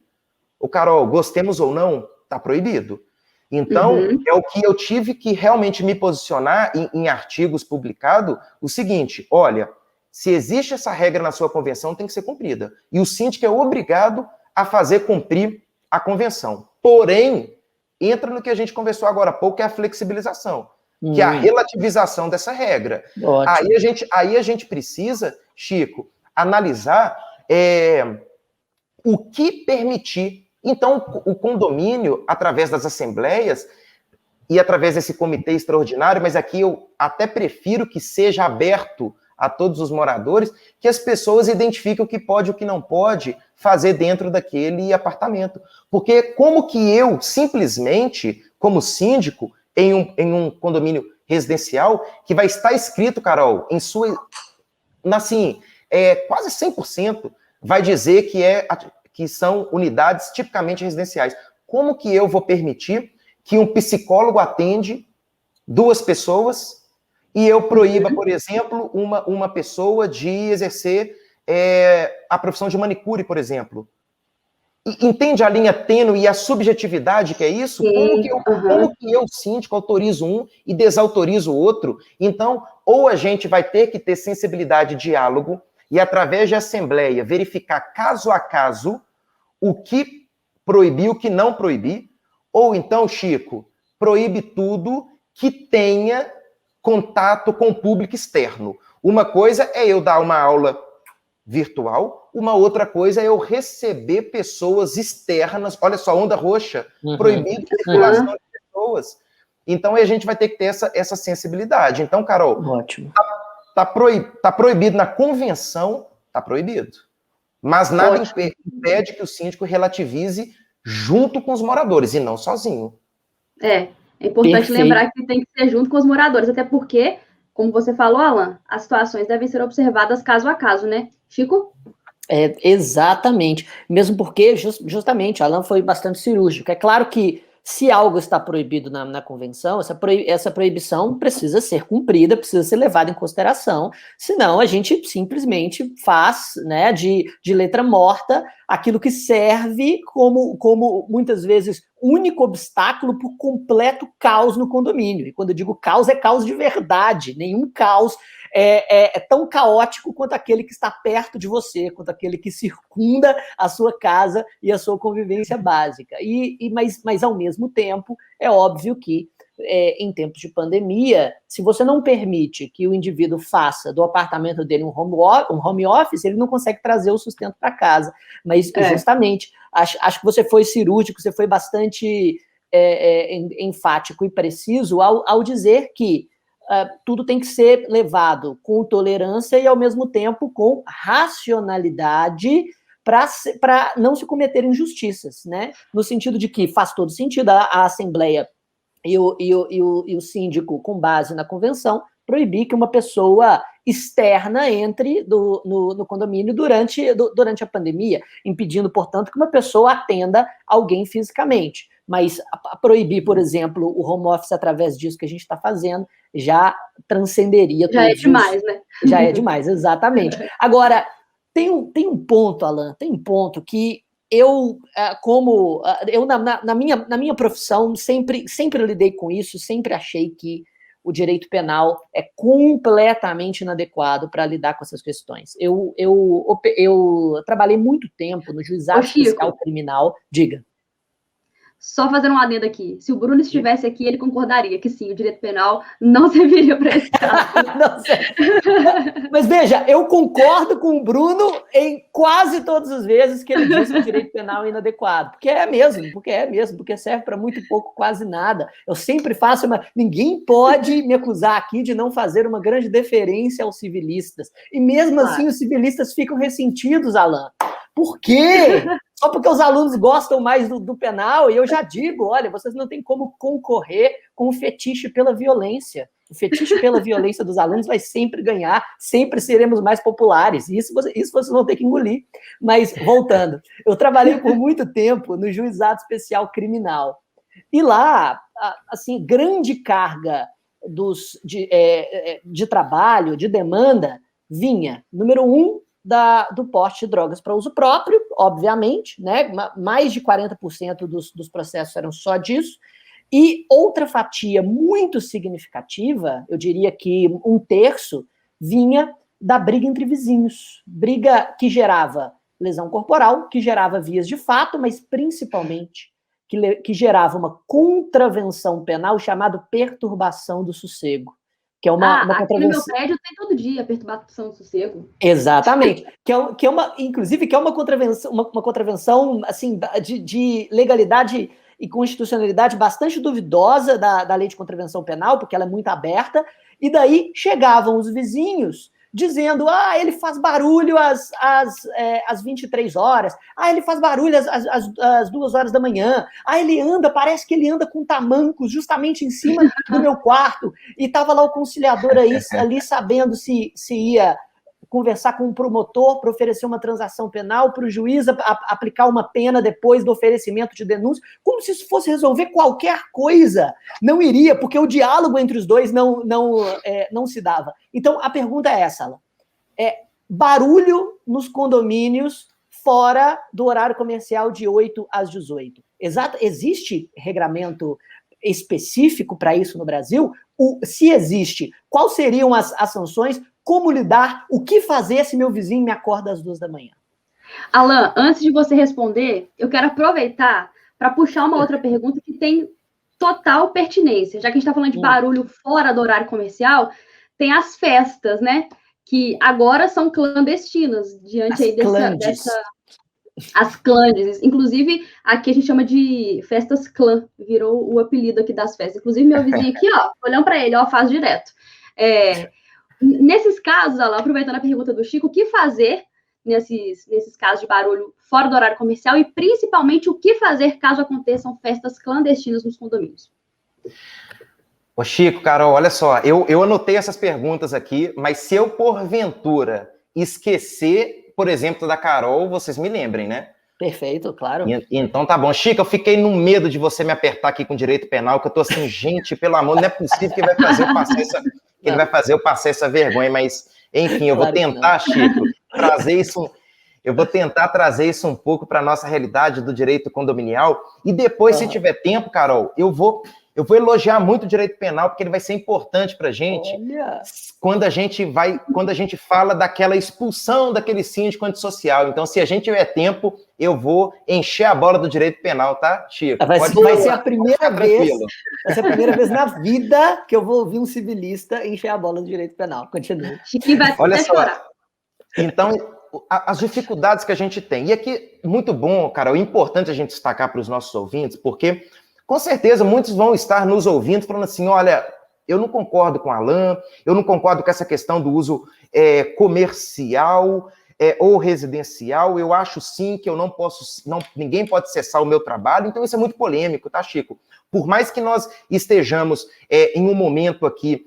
Carol, gostemos ou não, está proibido. Então, é o que eu tive que realmente me posicionar em artigos publicados, o seguinte, olha, se existe essa regra na sua convenção, tem que ser cumprida. E o síndico é obrigado a fazer cumprir a convenção. Porém, entra no que a gente conversou agora há pouco, que é a flexibilização, que é a relativização dessa regra. Aí a gente precisa, Chico, analisar o que permitir. Então, o condomínio, através das assembleias e através desse comitê extraordinário, mas aqui eu até prefiro que seja aberto a todos os moradores, que as pessoas identifiquem o que pode e o que não pode fazer dentro daquele apartamento. Porque como que eu, simplesmente, como síndico, em um condomínio residencial, que vai estar escrito, Carol, quase 100%, vai dizer que são unidades tipicamente residenciais. Como que eu vou permitir que um psicólogo atende 2 pessoas e eu proíba, por exemplo, uma pessoa de exercer a profissão de manicure, por exemplo? Entende a linha tênue e a subjetividade que é isso? Como que eu, síndico, autorizo um e desautorizo o outro? Então, ou a gente vai ter que ter sensibilidade de diálogo e, através de assembleia, verificar caso a caso o que proibir, o que não proibir, ou então, Chico, proíbe tudo que tenha contato com o público externo. Uma coisa é eu dar uma aula virtual, uma outra coisa é eu receber pessoas externas, olha só, onda roxa, proibido circulação de pessoas. Então, a gente vai ter que ter essa sensibilidade. Então, Carol, ótimo. Tá proibido na convenção, tá proibido. Mas nada impede que o síndico relativize junto com os moradores, e não sozinho. É importante lembrar que tem que ser junto com os moradores, até porque, como você falou, Alan, as situações devem ser observadas caso a caso, né? Chico? Exatamente. Mesmo porque, justamente, Alan foi bastante cirúrgico. É claro que se algo está proibido na convenção, essa proibição precisa ser cumprida, precisa ser levada em consideração, senão a gente simplesmente faz, né, de letra morta aquilo que serve como muitas vezes único obstáculo para o completo caos no condomínio. E quando eu digo caos, é caos de verdade, nenhum caos é tão caótico quanto aquele que está perto de você, quanto aquele que circunda a sua casa e a sua convivência básica. Mas ao mesmo tempo, é óbvio que, em tempos de pandemia, se você não permite que o indivíduo faça do apartamento dele um home office, ele não consegue trazer o sustento para casa. Mas, justamente, acho que você foi cirúrgico, você foi bastante enfático e preciso ao dizer que tudo tem que ser levado com tolerância e, ao mesmo tempo, com racionalidade para não se cometer injustiças, né? No sentido de que faz todo sentido a Assembleia e o síndico, com base na convenção, proibir que uma pessoa externa entre no condomínio durante a pandemia, impedindo, portanto, que uma pessoa atenda alguém fisicamente. Mas proibir, por exemplo, o home office através disso que a gente está fazendo já transcenderia já é demais, né? Já é demais, exatamente. Agora, tem um ponto, Alan, tem um ponto que eu na minha profissão, sempre lidei com isso, sempre achei que o direito penal é completamente inadequado para lidar com essas questões. Eu trabalhei muito tempo no juizado fiscal criminal. Diga. Só fazendo um adendo aqui. Se o Bruno estivesse aqui, ele concordaria que sim, o direito penal não serviria para esse caso. Mas veja, eu concordo com o Bruno em quase todas as vezes que ele diz que o direito penal é inadequado. Porque serve para muito pouco, quase nada. Eu sempre faço ninguém pode me acusar aqui de não fazer uma grande deferência aos civilistas. E mesmo assim, os civilistas ficam ressentidos, Alan. Por quê? Só porque os alunos gostam mais do penal, e eu já digo, olha, vocês não têm como concorrer com o fetiche pela violência. O fetiche pela violência dos alunos vai sempre ganhar, sempre seremos mais populares. Isso vocês vão ter que engolir. Mas, voltando, eu trabalhei por muito tempo no Juizado Especial Criminal. E lá, assim, grande carga de trabalho, de demanda, vinha, número 1, do porte de drogas para uso próprio, obviamente, né? Mais de 40% dos processos eram só disso, e outra fatia muito significativa, eu diria que 1/3, vinha da briga entre vizinhos, briga que gerava lesão corporal, que gerava vias de fato, mas principalmente que gerava uma contravenção penal chamada perturbação do sossego, que é uma aqui no meu prédio tem todo dia perturbação do sossego. Exatamente. Inclusive, que é uma contravenção assim, de legalidade e constitucionalidade bastante duvidosa da lei de contravenção penal, porque ela é muito aberta, e daí chegavam os vizinhos dizendo, ele faz barulho às 23 horas, ele faz barulho às 2 horas da manhã, parece que ele anda com tamancos justamente em cima do meu quarto, e estava lá o conciliador ali sabendo se ia conversar com um promotor para oferecer uma transação penal, para o juiz aplicar uma pena depois do oferecimento de denúncia, como se isso fosse resolver qualquer coisa. Não iria, porque o diálogo entre os dois não se dava. Então, a pergunta é essa, Alan. Barulho nos condomínios fora do horário comercial de 8 às 18. Existe regramento específico para isso no Brasil? Se existe, quais seriam as sanções? Como lidar? O que fazer se meu vizinho me acorda às 2 da manhã? Alan, antes de você responder, eu quero aproveitar para puxar uma outra pergunta que tem total pertinência. Já que a gente está falando de barulho fora do horário comercial, tem as festas, né? Que agora são clandestinas, diante aí as clãs. Inclusive, aqui a gente chama de festas clã, virou o apelido aqui das festas. Inclusive, meu vizinho aqui, olhando para ele, faz direto. Nesses casos, Alan, aproveitando a pergunta do Chico, o que fazer nesses casos de barulho fora do horário comercial e, principalmente, o que fazer caso aconteçam festas clandestinas nos condomínios? Ô Chico, Carol, olha só, eu anotei essas perguntas aqui, mas se eu, porventura, esquecer, por exemplo, da Carol, vocês me lembrem, né? Perfeito, claro. Então tá bom. Chico, eu fiquei no medo de você me apertar aqui com direito penal, que eu tô assim, gente, pelo amor, não é possível que ele vai fazer eu passar essa vergonha, mas, enfim, eu vou tentar, Chico, trazer isso um pouco para a nossa realidade do direito condominial, e depois, se tiver tempo, Carol, eu vou elogiar muito o direito penal, porque ele vai ser importante para a gente quando a gente fala daquela expulsão daquele síndico antissocial. Então, se a gente tiver tempo, eu vou encher a bola do direito penal, tá, Chico? Vai ser a primeira vez na vida que eu vou ouvir um civilista encher a bola do direito penal. Continua. Olha só, então, as dificuldades que a gente tem. E aqui, muito bom, Carol, é importante a gente destacar para os nossos ouvintes, porque com certeza muitos vão estar nos ouvindo falando assim, olha, eu não concordo com o Alan, eu não concordo com essa questão do uso comercial ou residencial, eu acho sim que eu não posso, ninguém pode cessar o meu trabalho, então isso é muito polêmico, tá, Chico? Por mais que nós estejamos em um momento aqui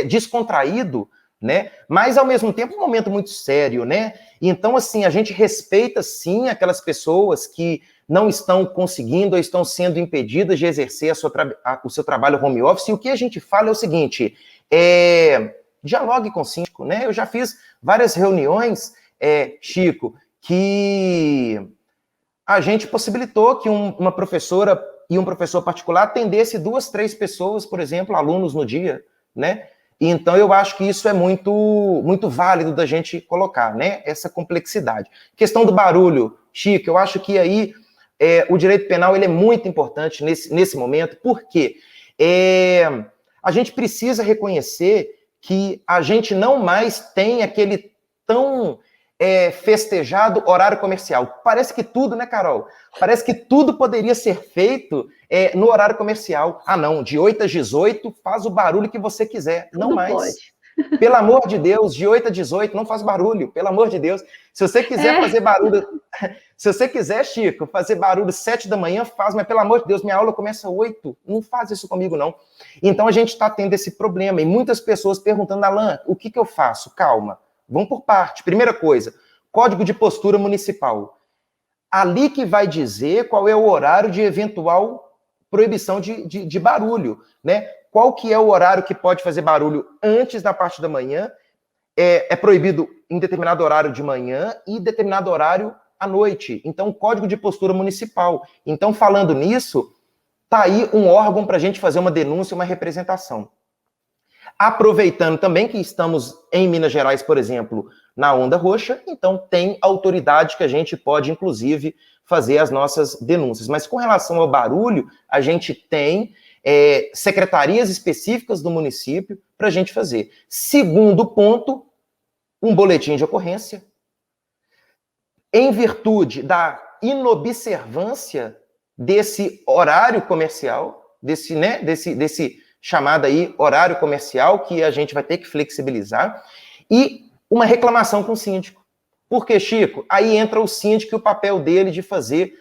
descontraído, né? Mas, ao mesmo tempo, um momento muito sério, né? Então, assim, a gente respeita, sim, aquelas pessoas que não estão conseguindo ou estão sendo impedidas de exercer o seu trabalho home office. E o que a gente fala é o seguinte, dialogue com o síndico, né? Eu já fiz várias reuniões, Chico, que a gente possibilitou que uma professora e um professor particular atendesse 2, 3 pessoas, por exemplo, alunos no dia, né? Então, eu acho que isso é muito, muito válido da gente colocar, né? Essa complexidade. Questão do barulho, Chico, eu acho que aí o direito penal ele é muito importante nesse momento, porque a gente precisa reconhecer que a gente não mais tem aquele tão festejado horário comercial. Parece que tudo, né, Carol? Parece que tudo poderia ser feito no horário comercial. Ah, não, de 8 às 18, faz o barulho que você quiser. Não mais. Pode. Pelo amor de Deus, de 8 a 18, não faz barulho, pelo amor de Deus. Se você quiser fazer barulho, se você quiser, Chico, fazer barulho 7 da manhã, faz, mas pelo amor de Deus, minha aula começa 8, não faz isso comigo, não. Então, a gente está tendo esse problema, e muitas pessoas perguntando, Alan, o que eu faço? Calma, vamos por parte. Primeira coisa, Código de Postura Municipal. Ali que vai dizer qual é o horário de eventual proibição de barulho, né? Qual que é o horário que pode fazer barulho antes da parte da manhã, é proibido em determinado horário de manhã e determinado horário à noite. Então, Código de Postura Municipal. Então, falando nisso, tá aí um órgão para a gente fazer uma denúncia, uma representação. Aproveitando também que estamos em Minas Gerais, por exemplo, na onda roxa, então tem autoridade que a gente pode, inclusive, fazer as nossas denúncias. Mas com relação ao barulho, a gente tem secretarias específicas do município para a gente fazer. Segundo ponto, um boletim de ocorrência. Em virtude da inobservância desse horário comercial, desse chamado aí horário comercial, que a gente vai ter que flexibilizar, e uma reclamação com o síndico. Por quê, Chico? Aí entra o síndico e o papel dele de fazer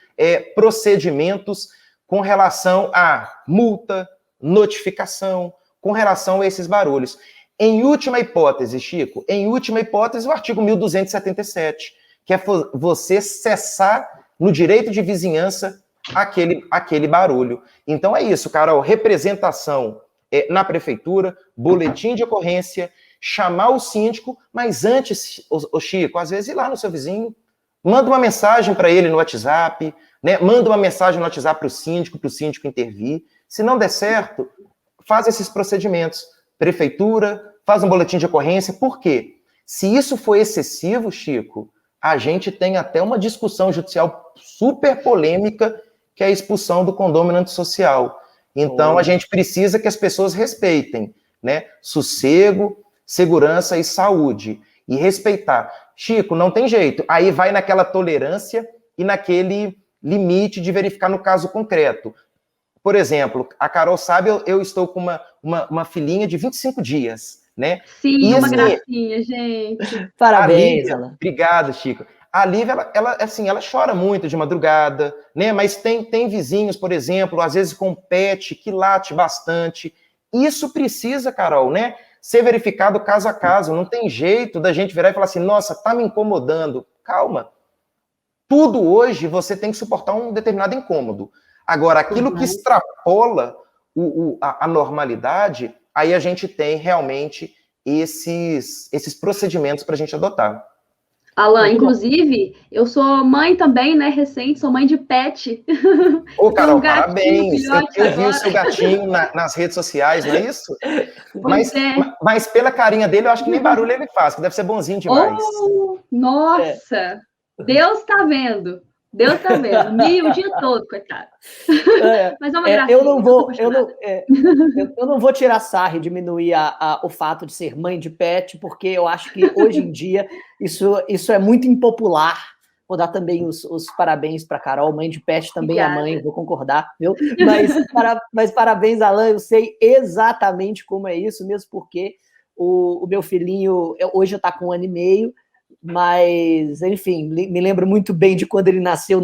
procedimentos com relação a multa, notificação, com relação a esses barulhos. Em última hipótese, Chico, o artigo 1277, que é você cessar no direito de vizinhança aquele barulho. Então é isso, Carol, representação na prefeitura, boletim de ocorrência, chamar o síndico, mas antes, Chico, às vezes ir lá no seu vizinho, manda uma mensagem para ele no WhatsApp, né? Manda uma mensagem no WhatsApp para o síndico intervir. Se não der certo, faz esses procedimentos. Prefeitura, faz um boletim de ocorrência. Por quê? Se isso for excessivo, Chico, a gente tem até uma discussão judicial super polêmica, que é a expulsão do condômino antissocial. Então, a gente precisa que as pessoas respeitem, né? Sossego, segurança e saúde. E respeitar. Chico, não tem jeito. Aí vai naquela tolerância e naquele limite de verificar no caso concreto. Por exemplo, a Carol sabe, eu estou com uma filhinha de 25 dias, né? Sim, e, uma gracinha, gente. Parabéns, Alan. Obrigado, Chico. A Lívia, ela chora muito de madrugada, né? Mas tem vizinhos, por exemplo, às vezes com pet, que late bastante. Isso precisa, Carol, né? Ser verificado caso a caso. Não tem jeito da gente virar e falar assim, nossa, tá me incomodando. Calma. Tudo hoje você tem que suportar um determinado incômodo. Agora, aquilo que extrapola a normalidade, aí a gente tem realmente esses procedimentos para a gente adotar. Alan, inclusive, eu sou mãe também, né, recente, sou mãe de pet. Ô, Carol, parabéns. Eu vi o seu gatinho nas redes sociais, não é isso? Mas pela carinha dele, eu acho que nem barulho ele faz, que deve ser bonzinho demais. Oh, nossa! Deus tá vendo. Deus tá vendo. O dia todo, coitado. Mas é uma gracinha. Eu não vou tirar sarro e diminuir o fato de ser mãe de pet, porque eu acho que hoje em dia isso é muito impopular. Vou dar também os parabéns para Carol, mãe de pet também. Obrigada. É mãe, vou concordar, viu? Mas parabéns, Alan, eu sei exatamente como é isso, mesmo porque o meu filhinho hoje está com 1 ano e meio, Mas, enfim, me lembro muito bem de quando ele nasceu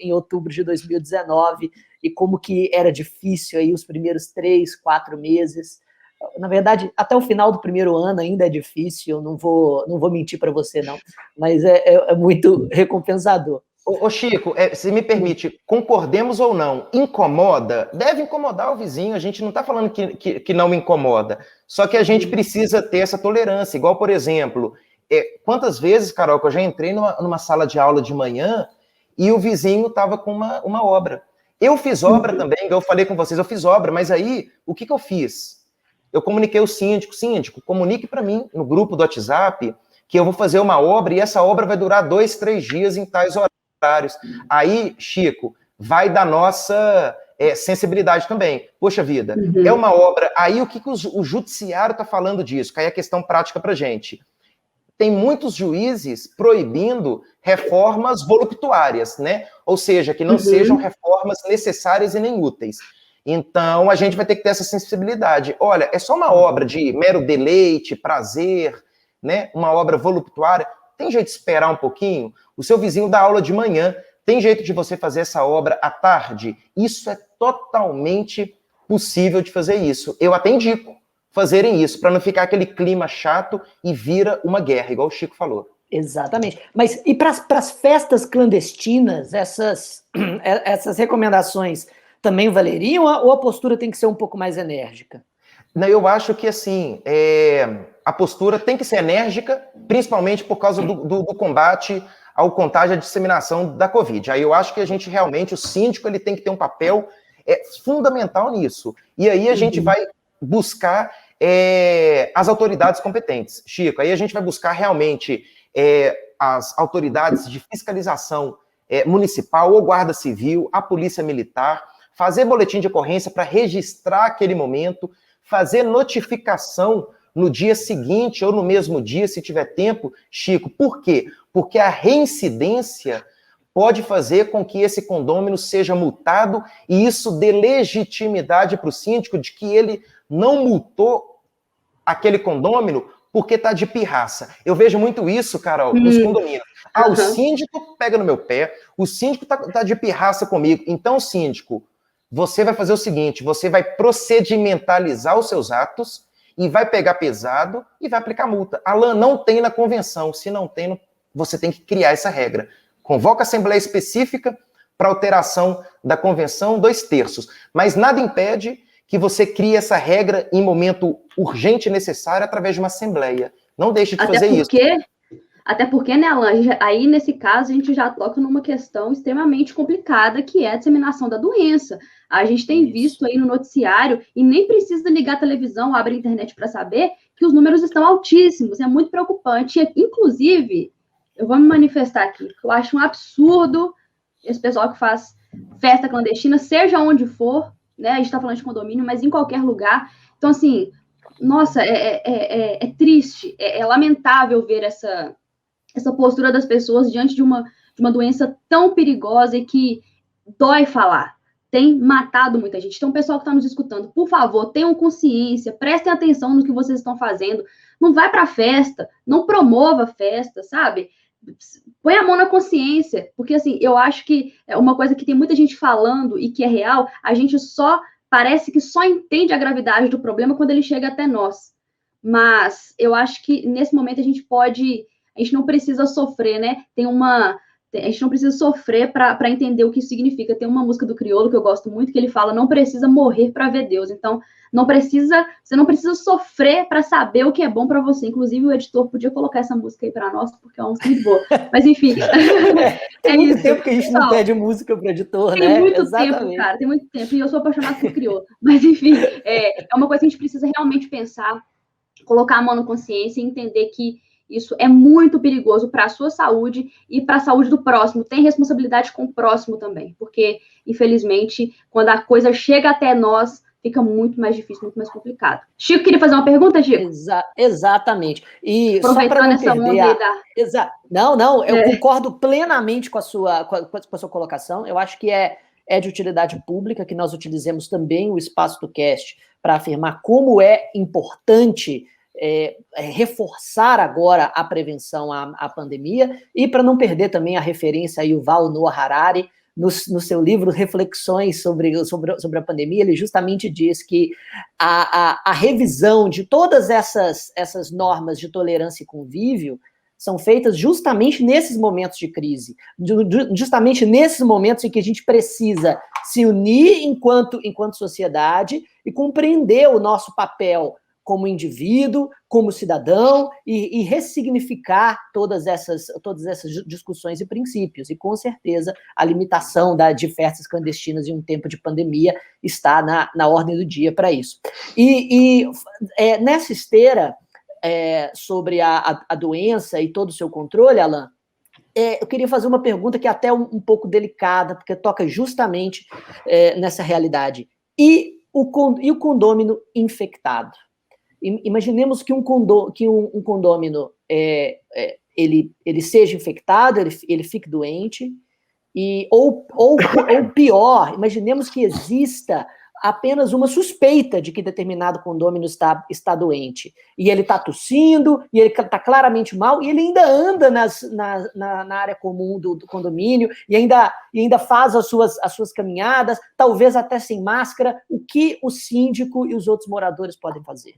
em outubro de 2019 e como que era difícil aí os primeiros 3, 4 meses. Na verdade, até o final do primeiro ano ainda é difícil, não vou mentir para você, não, mas é muito recompensador. Ô Chico, se me permite, concordemos ou não, incomoda? Deve incomodar o vizinho, a gente não está falando que não incomoda, só que a gente precisa ter essa tolerância, igual, por exemplo, quantas vezes, Carol, que eu já entrei numa sala de aula de manhã e o vizinho estava com uma obra. Eu fiz obra também, eu falei com vocês, eu fiz obra, mas aí, o que eu fiz? Eu comuniquei ao síndico, comunique para mim no grupo do WhatsApp que eu vou fazer uma obra e essa obra vai durar 2, 3 dias em tais horários. Aí, Chico, vai da nossa sensibilidade também. Poxa vida, é uma obra. Aí o que o judiciário está falando disso? Que aí é questão prática para gente. Tem muitos juízes proibindo reformas voluptuárias, né? Ou seja, que não sejam reformas necessárias e nem úteis. Então, a gente vai ter que ter essa sensibilidade. Olha, é só uma obra de mero deleite, prazer, né? Uma obra voluptuária. Tem jeito de esperar um pouquinho? O seu vizinho dá aula de manhã. Tem jeito de você fazer essa obra à tarde? Isso é totalmente possível de fazer isso. Eu até indico fazerem isso, para não ficar aquele clima chato e vira uma guerra, igual o Chico falou. Exatamente. Mas e para as festas clandestinas, essas recomendações também valeriam ou a postura tem que ser um pouco mais enérgica? Não, eu acho que, assim, a postura tem que ser enérgica, principalmente por causa do combate ao contágio e à disseminação da Covid. Aí eu acho que a gente realmente, o síndico, ele tem que ter um papel fundamental nisso. E aí a gente vai buscar as autoridades competentes. Chico, aí a gente vai buscar realmente as autoridades de fiscalização municipal, ou guarda civil, a polícia militar, fazer boletim de ocorrência para registrar aquele momento, fazer notificação no dia seguinte ou no mesmo dia, se tiver tempo, Chico. Por quê? Porque a reincidência pode fazer com que esse condômino seja multado e isso dê legitimidade para o síndico de que ele não multou aquele condômino porque está de pirraça. Eu vejo muito isso, Carol, nos condomínios. O síndico pega no meu pé, o síndico tá de pirraça comigo. Então, síndico, você vai fazer o seguinte, você vai procedimentalizar os seus atos e vai pegar pesado e vai aplicar multa. Alan, não tem na convenção. Se não tem, você tem que criar essa regra. Convoca a assembleia específica para alteração da convenção, 2/3. Mas nada impede que você crie essa regra em momento urgente e necessário através de uma assembleia. Não deixe de fazer isso. Até porque, né, Alan, aí nesse caso a gente já toca numa questão extremamente complicada, que é a disseminação da doença. A gente tem visto aí no noticiário, e nem precisa ligar a televisão, abrir a internet para saber, que os números estão altíssimos, é muito preocupante. Inclusive, eu vou me manifestar aqui, eu acho um absurdo esse pessoal que faz festa clandestina, seja onde for, né, a gente está falando de condomínio, mas em qualquer lugar. Então, assim, nossa, é triste, é lamentável ver essa postura das pessoas diante de uma doença tão perigosa e que dói falar. Tem matado muita gente. Então, o pessoal que está nos escutando, por favor, tenham consciência, prestem atenção no que vocês estão fazendo. Não vai para festa, não promova festa, sabe? Põe a mão na consciência, porque, assim, eu acho que é uma coisa que tem muita gente falando e que é real, a gente parece que só entende a gravidade do problema quando ele chega até nós. Mas eu acho que, nesse momento, a gente não precisa sofrer, né? A gente não precisa sofrer para entender o que isso significa. Tem uma música do Criolo que eu gosto muito, que ele fala, não precisa morrer para ver Deus. Então, você não precisa sofrer para saber o que é bom para você. Inclusive, o editor podia colocar essa música aí para nós, porque é uma música muito boa. Mas, enfim. Tem muito tempo que a gente não pede música para o editor, né? Tem muito tempo, cara, tem muito tempo. E eu sou apaixonada por Criolo. Mas, enfim, é uma coisa que a gente precisa realmente pensar, colocar a mão na consciência e entender que isso é muito perigoso para a sua saúde e para a saúde do próximo. Tem responsabilidade com o próximo também, porque, infelizmente, quando a coisa chega até nós, fica muito mais difícil, muito mais complicado. Chico, queria fazer uma pergunta, Chico? Exatamente. E aproveitando essa onda Não, eu concordo plenamente com a sua colocação. Eu acho que é de utilidade pública que nós utilizemos também o espaço do cast para afirmar como é importante reforçar agora a prevenção à pandemia, e para não perder também a referência a Yuval Noah Harari, no seu livro Reflexões sobre a pandemia, ele justamente diz que a revisão de todas essas normas de tolerância e convívio são feitas justamente nesses momentos de crise, justamente nesses momentos em que a gente precisa se unir enquanto sociedade e compreender o nosso papel como indivíduo, como cidadão, e ressignificar todas essas discussões e princípios. E, com certeza, a limitação de festas clandestinas em um tempo de pandemia está na ordem do dia para isso. Nessa esteira, sobre a doença e todo o seu controle, Alan, eu queria fazer uma pergunta que é até um pouco delicada, porque toca justamente nessa realidade. E o condômino infectado? Imaginemos que um condômino ele seja infectado, ele fique doente, ou pior, imaginemos que exista apenas uma suspeita de que determinado condômino está doente, e ele está tossindo, e ele está claramente mal, e ele ainda anda na área comum do condomínio, e ainda faz as suas caminhadas, talvez até sem máscara. O que o síndico e os outros moradores podem fazer?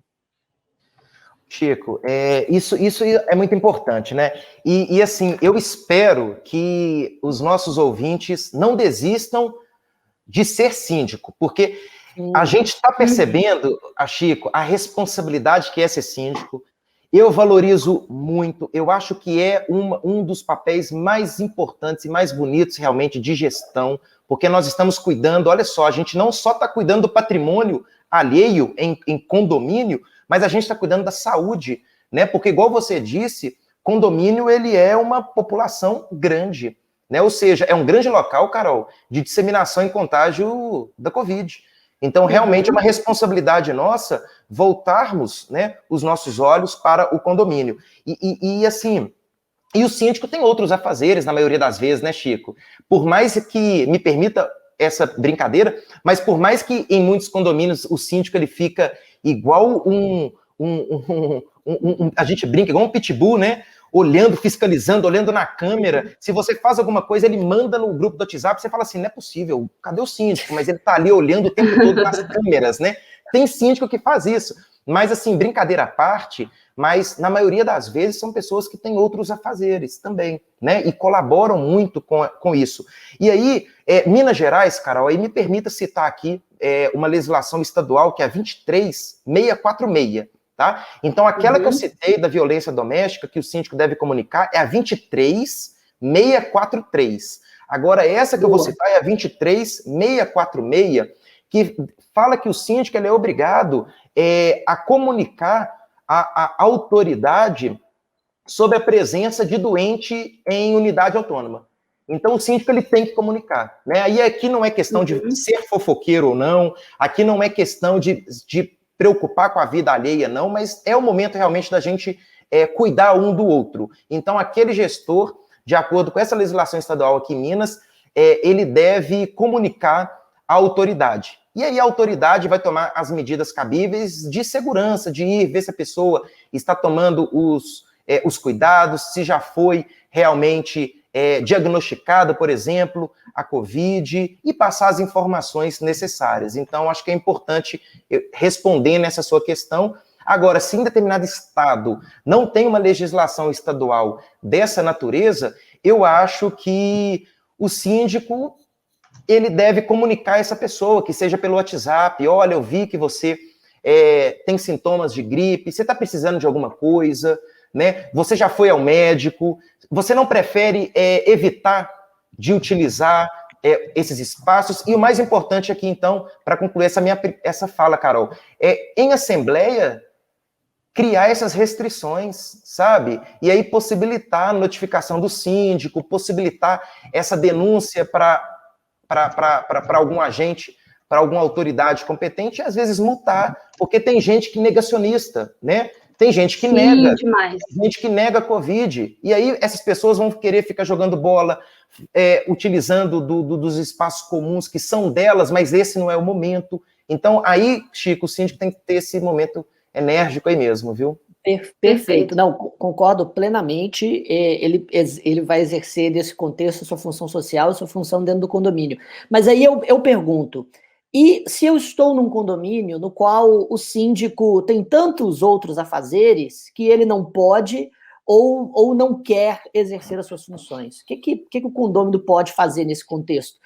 Chico, isso é muito importante, né? E assim, eu espero que os nossos ouvintes não desistam de ser síndico, porque a gente está percebendo, Chico, a responsabilidade que é ser síndico. Eu valorizo muito, eu acho que é um dos papéis mais importantes e mais bonitos realmente de gestão, porque nós estamos cuidando, olha só, a gente não só está cuidando do patrimônio alheio em condomínio, mas a gente está cuidando da saúde, né? Porque, igual você disse, condomínio, ele é uma população grande, né? Ou seja, é um grande local, Carol, de disseminação e contágio da Covid. Então, realmente, é uma responsabilidade nossa voltarmos, né, os nossos olhos para o condomínio. Assim, o síndico tem outros afazeres, na maioria das vezes, né, Chico? Por mais que, me permita essa brincadeira, mas por mais que em muitos condomínios o síndico ele fica igual a gente brinca, igual um pitbull, né? Olhando, fiscalizando, olhando na câmera. Se você faz alguma coisa, ele manda no grupo do WhatsApp, você fala assim, não é possível, cadê o síndico? Mas ele tá ali olhando o tempo todo nas câmeras, né? Tem síndico que faz isso. Mas, assim, brincadeira à parte, mas na maioria das vezes são pessoas que têm outros afazeres também, né? E colaboram muito com isso. E aí, Minas Gerais, Carol, aí me permita citar aqui uma legislação estadual que é a 23646, tá? Então, aquela que eu citei da violência doméstica, que o síndico deve comunicar, é a 23643. Agora, essa que eu vou citar é a 23646, que fala que o síndico ele é obrigado a comunicar à autoridade sobre a presença de doente em unidade autônoma. Então, o síndico ele tem que comunicar, né? Aí aqui não é questão de ser fofoqueiro ou não, aqui não é questão de preocupar com a vida alheia, não, mas é o momento realmente da gente cuidar um do outro. Então, aquele gestor, de acordo com essa legislação estadual aqui em Minas, ele deve comunicar à autoridade. E aí a autoridade vai tomar as medidas cabíveis de segurança, de ir ver se a pessoa está tomando os cuidados, se já foi realmente diagnosticada, por exemplo, a Covid, e passar as informações necessárias. Então, acho que é importante responder nessa sua questão. Agora, se em determinado estado não tem uma legislação estadual dessa natureza, eu acho que o síndico ele deve comunicar essa pessoa, que seja pelo WhatsApp, olha, eu vi que você tem sintomas de gripe, você está precisando de alguma coisa, né? Você já foi ao médico, você não prefere evitar de utilizar esses espaços, e o mais importante aqui, então, para concluir essa fala, Carol, em assembleia, criar essas restrições, sabe? E aí possibilitar a notificação do síndico, possibilitar essa denúncia para algum agente, para alguma autoridade competente, e às vezes multar, porque tem gente que é negacionista, né? Tem gente que nega, demais. Tem gente que nega a Covid, e aí essas pessoas vão querer ficar jogando bola, utilizando dos espaços comuns que são delas, mas esse não é o momento. Então, aí, Chico, o síndico tem que ter esse momento enérgico aí mesmo, viu? Perfeito. Não, concordo plenamente. Ele vai exercer, nesse contexto, a sua função social, a sua função dentro do condomínio. Mas aí eu pergunto, e se eu estou num condomínio no qual o síndico tem tantos outros afazeres que ele não pode ou não quer exercer as suas funções? O que o condômino pode fazer nesse contexto?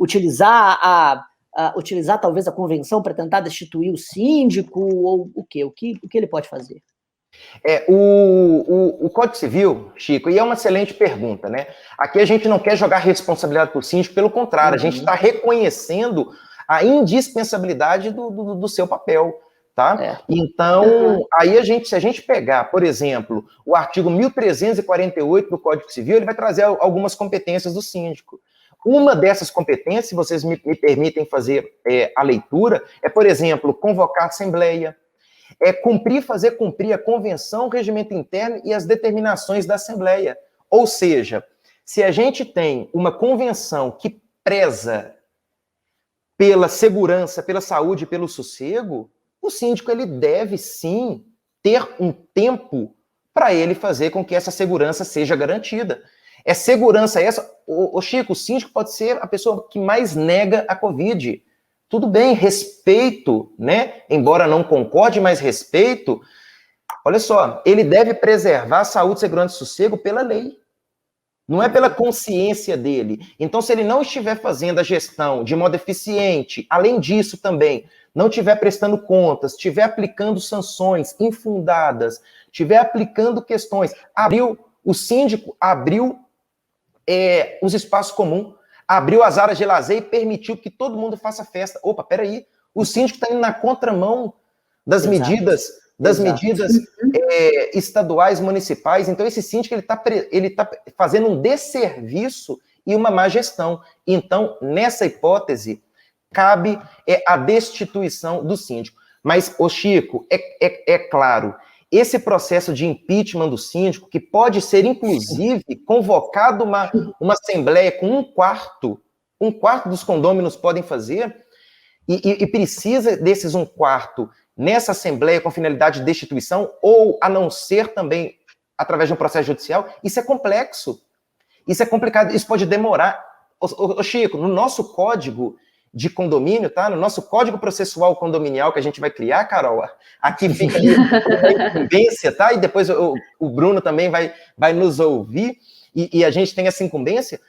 Utilizar talvez a convenção para tentar destituir o síndico, ou o quê? O que ele pode fazer? O Código Civil, Chico, e é uma excelente pergunta, né? Aqui a gente não quer jogar responsabilidade para o síndico, pelo contrário, a gente está reconhecendo a indispensabilidade do seu papel, tá? Então, aí se a gente pegar, por exemplo, o artigo 1348 do Código Civil, ele vai trazer algumas competências do síndico. Uma dessas competências, se vocês me permitem fazer a leitura, por exemplo, convocar a assembleia, fazer cumprir a convenção, o regimento interno e as determinações da Assembleia. Ou seja, se a gente tem uma convenção que preza pela segurança, pela saúde, pelo sossego, o síndico ele deve sim ter um tempo para ele fazer com que essa segurança seja garantida. É segurança essa. Chico, o síndico pode ser a pessoa que mais nega a Covid. Tudo bem, respeito, né? Embora não concorde, mas respeito. Olha só, ele deve preservar a saúde, segurança e sossego pela lei. Não é pela consciência dele. Então, se ele não estiver fazendo a gestão de modo eficiente, além disso também, não estiver prestando contas, estiver aplicando sanções infundadas, estiver aplicando questões, o síndico abriu os espaços comuns, abriu as áreas de lazer e permitiu que todo mundo faça festa. Opa, peraí, o síndico está indo na contramão das medidas estaduais, municipais. Então, esse síndico ele tá fazendo um desserviço e uma má gestão. Então, nessa hipótese, cabe a destituição do síndico. Mas, Chico, é claro, esse processo de impeachment do síndico, que pode ser, inclusive, convocado uma assembleia com um quarto dos condôminos podem fazer, e precisa desses um quarto nessa assembleia com finalidade de destituição, ou a não ser também através de um processo judicial, isso é complexo. Isso é complicado, isso pode demorar. Chico, no nosso código de condomínio, tá? No nosso código processual condominial que a gente vai criar, Carol, aqui fica a incumbência, tá? E depois o Bruno também vai nos ouvir, e a gente tem essa incumbência.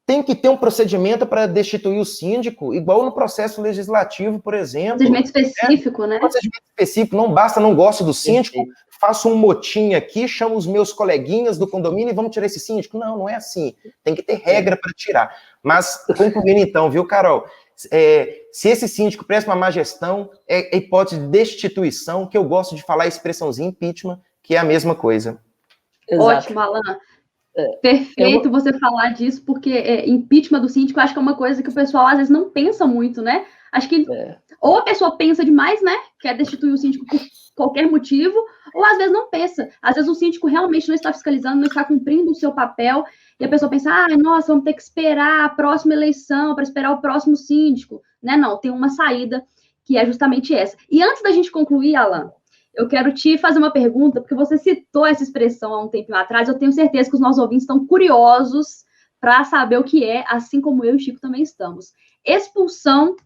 Tem que ter um procedimento para destituir o síndico, igual no processo legislativo, por exemplo. Procedimento específico, né? Procedimento específico, não basta, não gosto do síndico, faço um motim aqui, chamo os meus coleguinhas do condomínio e vamos tirar esse síndico. Não é assim. Tem que ter regra para tirar. Mas, concluindo então, viu, Carol? Se esse síndico presta uma má gestão, é hipótese de destituição, que eu gosto de falar a expressãozinha impeachment, que é a mesma coisa. Exato. Ótimo, Alan. Perfeito você falar disso, porque impeachment do síndico, eu acho que é uma coisa que o pessoal às vezes não pensa muito, né? Acho que ou a pessoa pensa demais, né? Quer destituir o síndico por qualquer motivo, ou às vezes não pensa. Às vezes o síndico realmente não está fiscalizando, não está cumprindo o seu papel, e a pessoa pensa, nossa, vamos ter que esperar a próxima eleição para esperar o próximo síndico, né? Não, tem uma saída que é justamente essa. E antes da gente concluir, Alan, eu quero te fazer uma pergunta, porque você citou essa expressão há um tempo atrás, eu tenho certeza que os nossos ouvintes estão curiosos para saber o que é, assim como eu e o Chico também estamos. Expulsão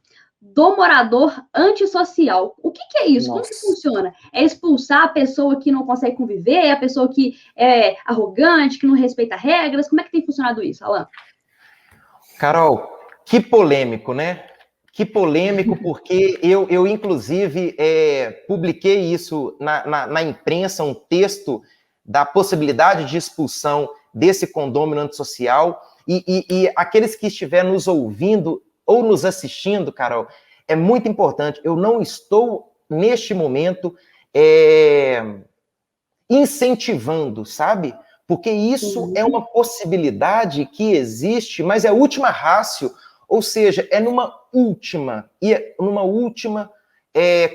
do morador antissocial. O que é isso? Nossa. Como que funciona? É expulsar a pessoa que não consegue conviver, a pessoa que é arrogante, que não respeita regras? Como é que tem funcionado isso, Alan? Carol, que polêmico, né? Que polêmico, porque eu inclusive, publiquei isso na imprensa, um texto da possibilidade de expulsão desse condômino antissocial, e aqueles que estiverem nos ouvindo ou nos assistindo, Carol, é muito importante, eu não estou, neste momento, incentivando, sabe? Porque isso é uma possibilidade que existe, mas é última ratio, ou seja, é numa última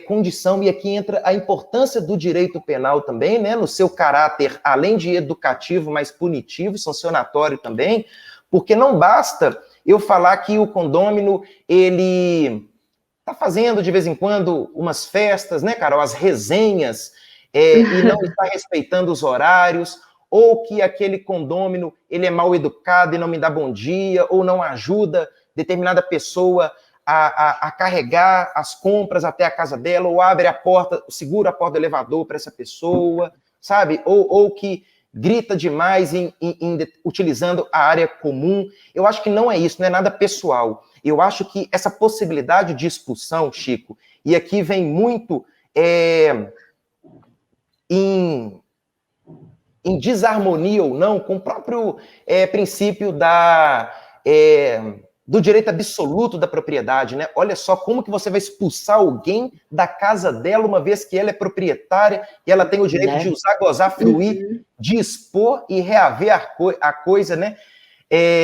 condição, e aqui entra a importância do direito penal também, né, no seu caráter, além de educativo, mas punitivo, sancionatório também, porque não basta eu falar que o condômino, ele está fazendo de vez em quando umas festas, né, Carol, as resenhas, e não está respeitando os horários, ou que aquele condômino ele é mal educado e não me dá bom dia, ou não ajuda determinada pessoa a carregar as compras até a casa dela, ou abre a porta, segura a porta do elevador para essa pessoa, sabe? Ou que grita demais utilizando a área comum. Eu acho que não é isso, não é nada pessoal. Eu acho que essa possibilidade de expulsão, Chico, e aqui vem muito em desarmonia ou não com o próprio princípio do direito absoluto da propriedade, né? Olha só como que você vai expulsar alguém da casa dela, uma vez que ela é proprietária e ela tem o direito de usar, gozar, fruir, dispor e reaver a coisa, né?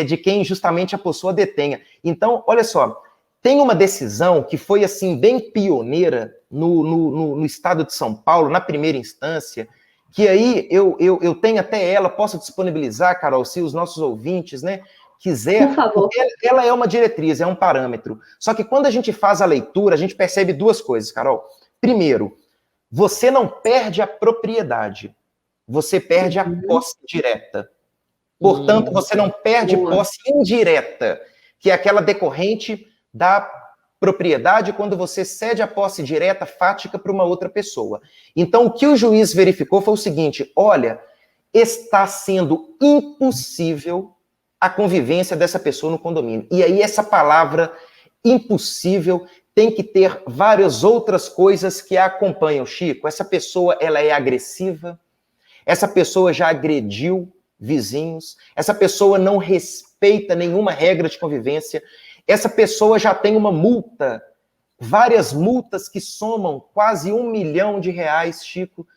De quem justamente a pessoa detenha. Então, olha só, tem uma decisão que foi, assim, bem pioneira no estado de São Paulo, na primeira instância, que aí eu tenho até ela, posso disponibilizar, Carol, se os nossos ouvintes, né, quiser, por favor. Ela é uma diretriz, é um parâmetro. Só que quando a gente faz a leitura, a gente percebe duas coisas, Carol. Primeiro, você não perde a propriedade, você perde a posse direta. Portanto, você não perde posse indireta, que é aquela decorrente da propriedade quando você cede a posse direta fática para uma outra pessoa. Então, o que o juiz verificou foi o seguinte: olha, está sendo impossível a convivência dessa pessoa no condomínio. E aí essa palavra impossível tem que ter várias outras coisas que a acompanham, Chico. Essa pessoa, ela é agressiva, essa pessoa já agrediu vizinhos, essa pessoa não respeita nenhuma regra de convivência, essa pessoa já tem uma multa, várias multas que somam quase R$1 milhão, Chico.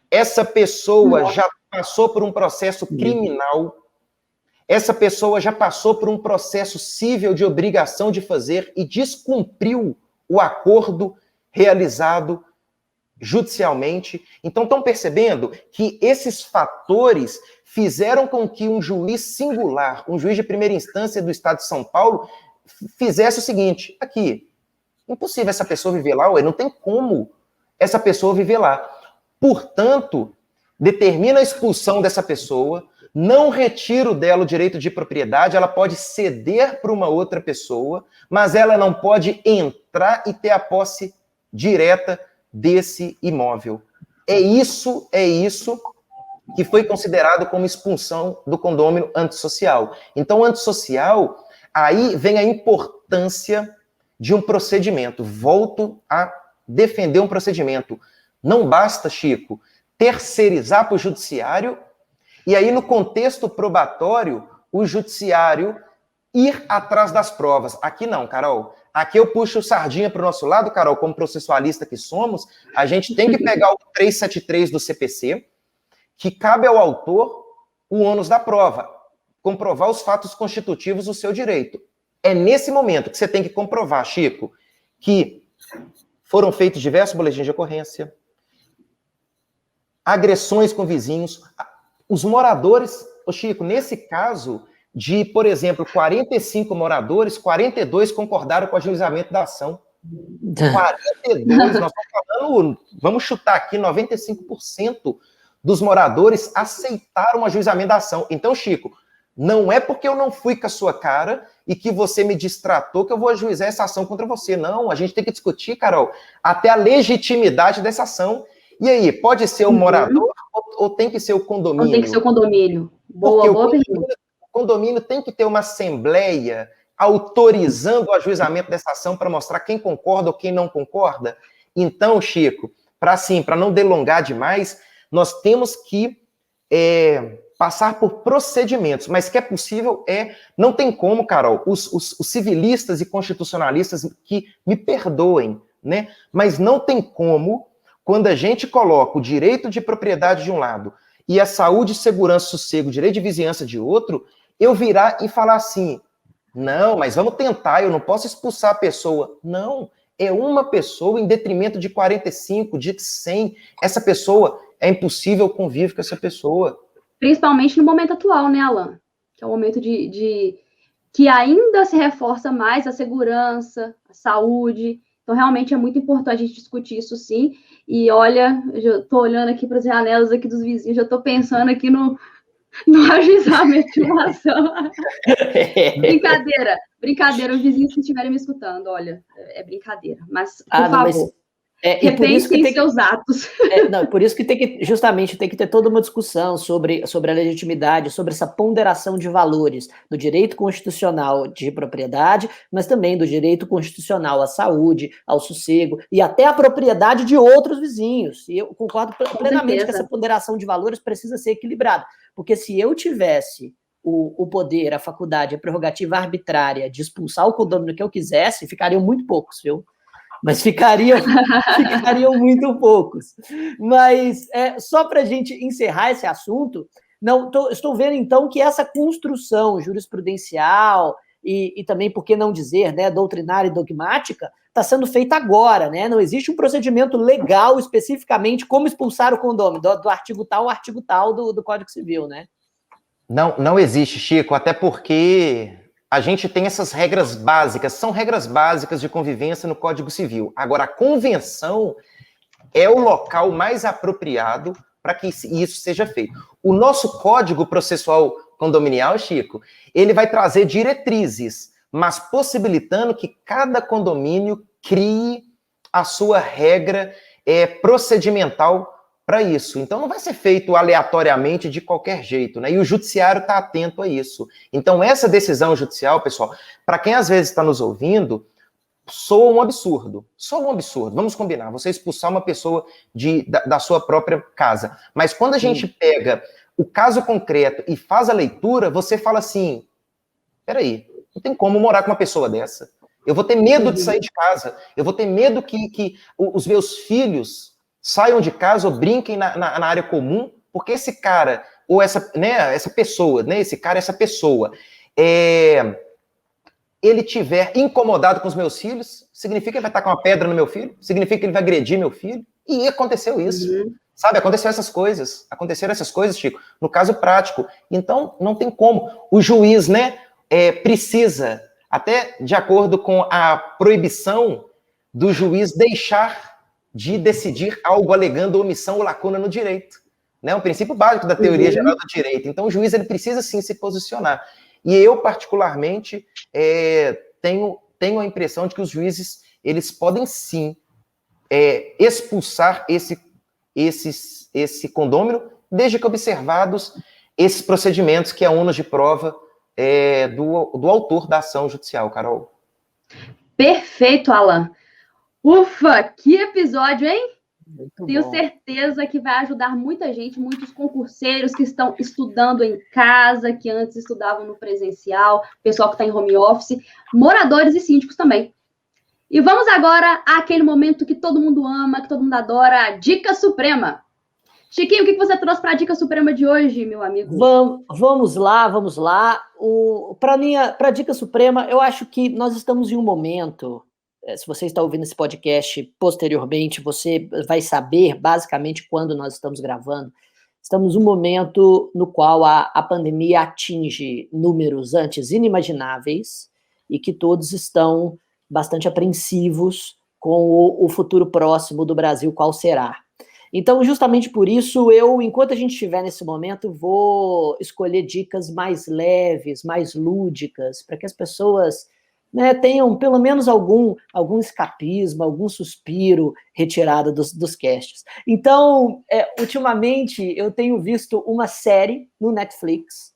Essa pessoa já passou por um processo criminal, essa pessoa já passou por um processo cível de obrigação de fazer e descumpriu o acordo realizado judicialmente. Então, estão percebendo que esses fatores fizeram com que um juiz singular, um juiz de primeira instância do estado de São Paulo, fizesse o seguinte: aqui, impossível essa pessoa viver lá, ué, não tem como essa pessoa viver lá. Portanto, determina a expulsão dessa pessoa, não retiro dela o direito de propriedade, ela pode ceder para uma outra pessoa, mas ela não pode entrar e ter a posse direta desse imóvel. É isso que foi considerado como expulsão do condômino antissocial. Então, antissocial, aí vem a importância de um procedimento. Volto a defender um procedimento. Não basta, Chico, terceirizar para o judiciário e aí, no contexto probatório, o judiciário ir atrás das provas. Aqui não, Carol. Aqui eu puxo sardinha para o nosso lado, Carol, como processualista que somos, a gente tem que pegar o 373 do CPC, que cabe ao autor o ônus da prova, comprovar os fatos constitutivos do seu direito. É nesse momento que você tem que comprovar, Chico, que foram feitos diversos boletins de ocorrência, agressões com vizinhos. Os moradores, Chico, nesse caso de, por exemplo, 45 moradores, 42 concordaram com o ajuizamento da ação. 42, nós estamos falando, vamos chutar aqui, 95% dos moradores aceitaram o ajuizamento da ação. Então, Chico, não é porque eu não fui com a sua cara e que você me distratou que eu vou ajuizar essa ação contra você. Não, a gente tem que discutir, Carol, até a legitimidade dessa ação. E aí, pode ser o morador ou tem que ser o condomínio? Ou tem que ser o condomínio. Boa pergunta. O condomínio tem que ter uma assembleia autorizando o ajuizamento dessa ação para mostrar quem concorda ou quem não concorda. Então, Chico, para não delongar demais, nós temos que passar por procedimentos, mas que é possível, não tem como, Carol, os civilistas e constitucionalistas que me perdoem, né? Mas não tem como, quando a gente coloca o direito de propriedade de um lado e a saúde, segurança, sossego, direito de vizinhança de outro, eu virar e falar assim, não, mas vamos tentar, eu não posso expulsar a pessoa. Não, é uma pessoa em detrimento de 45, de 100. Essa pessoa, é impossível conviver com essa pessoa. Principalmente no momento atual, né, Alan? Que é um momento que ainda se reforça mais a segurança, a saúde. Então, realmente é muito importante a gente discutir isso, sim. E olha, eu estou olhando aqui para as janelas aqui dos vizinhos, já estou pensando aqui no ajuizamento de uma ação. Brincadeira, os vizinhos que estiverem me escutando, olha, é brincadeira. Mas, por favor, repensem seus atos. Por isso que justamente tem que ter toda uma discussão sobre a legitimidade, sobre essa ponderação de valores do direito constitucional de propriedade, mas também do direito constitucional à saúde, ao sossego e até à propriedade de outros vizinhos. E eu concordo plenamente que essa ponderação de valores precisa ser equilibrada, porque se eu tivesse o poder, a faculdade, a prerrogativa arbitrária de expulsar o condomínio que eu quisesse, ficariam muito poucos, viu? Mas ficariam muito poucos. Mas, só para a gente encerrar esse assunto, estou vendo, então, que essa construção jurisprudencial e também, por que não dizer, né, doutrinária e dogmática, está sendo feita agora, né? Não existe um procedimento legal especificamente como expulsar o condômino, do artigo tal ao artigo tal do Código Civil, né? Não existe, Chico, até porque a gente tem essas regras básicas, são regras básicas de convivência no Código Civil. Agora, a convenção é o local mais apropriado para que isso seja feito. O nosso Código Processual Condominial, Chico, ele vai trazer diretrizes, mas possibilitando que cada condomínio crie a sua regra procedimental para isso. Então, não vai ser feito aleatoriamente de qualquer jeito, né? E o judiciário está atento a isso. Então, essa decisão judicial, pessoal, para quem às vezes está nos ouvindo, soa um absurdo. Soa um absurdo. Vamos combinar. Você expulsar uma pessoa da sua própria casa. Mas quando a gente pega o caso concreto e faz a leitura, você fala assim, peraí, não tem como morar com uma pessoa dessa. Eu vou ter medo de sair de casa. Eu vou ter medo que os meus filhos saiam de casa ou brinquem na área comum, porque esse cara, ou essa pessoa, né, esse cara, essa pessoa, ele tiver incomodado com os meus filhos, significa que ele vai estar com uma pedra no meu filho? Significa que ele vai agredir meu filho? E aconteceu isso. Sabe, aconteceram essas coisas, Chico, no caso prático. Então, não tem como. O juiz, né, precisa, até de acordo com a proibição do juiz deixar de decidir algo alegando omissão ou lacuna no direito. Né? Um princípio básico da teoria geral do direito. Então, o juiz ele precisa, sim, se posicionar. E eu, particularmente, tenho a impressão de que os juízes eles podem, sim, expulsar esse condômino, desde que observados esses procedimentos que é ônus de prova do autor da ação judicial, Carol. Perfeito, Alan. Ufa, que episódio, hein? Muito Tenho bom. certeza que vai ajudar muita gente, muitos concurseiros que estão estudando em casa, que antes estudavam no presencial, pessoal que está em home office, moradores e síndicos também. E vamos agora àquele momento que todo mundo ama, que todo mundo adora, a Dica Suprema. Chiquinho, o que você trouxe para a Dica Suprema de hoje, meu amigo? Vamos lá. Para a Dica Suprema, eu acho que nós estamos em um momento... Se você está ouvindo esse podcast posteriormente, você vai saber basicamente quando nós estamos gravando. Estamos num momento no qual a pandemia atinge números antes inimagináveis e que todos estão bastante apreensivos com o futuro próximo do Brasil, qual será. Então, justamente por isso, enquanto a gente estiver nesse momento, vou escolher dicas mais leves, mais lúdicas, para que as pessoas... né, tenham pelo menos algum escapismo, algum suspiro retirado dos casts. Então, ultimamente, eu tenho visto uma série no Netflix,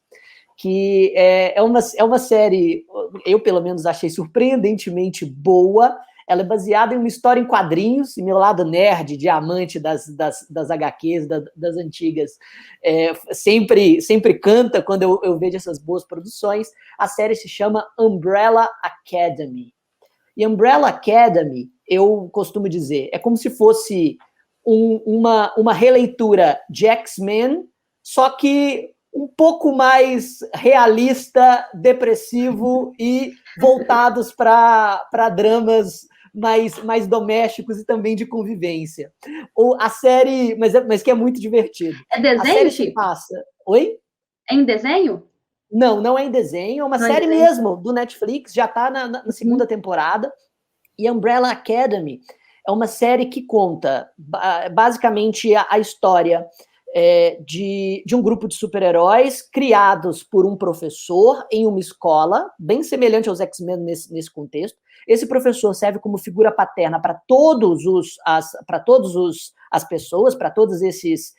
que é uma série, eu pelo menos achei surpreendentemente boa. Ela é baseada em uma história em quadrinhos, e meu lado nerd, diamante das HQs, das antigas, sempre canta quando eu vejo essas boas produções. A série se chama Umbrella Academy. E Umbrella Academy, eu costumo dizer, é como se fosse uma releitura de X-Men, só que um pouco mais realista, depressivo e voltados para dramas mais domésticos e também de convivência. A série, mas que é muito divertido. É desenho, a série Chico? se passa... Oi? É em desenho? Não é em desenho, é uma série mesmo do Netflix, já está na segunda temporada. E Umbrella Academy é uma série que conta basicamente a história de um grupo de super-heróis criados por um professor em uma escola, bem semelhante aos X-Men nesse contexto. Esse professor serve como figura paterna para todas as pessoas, para todos esses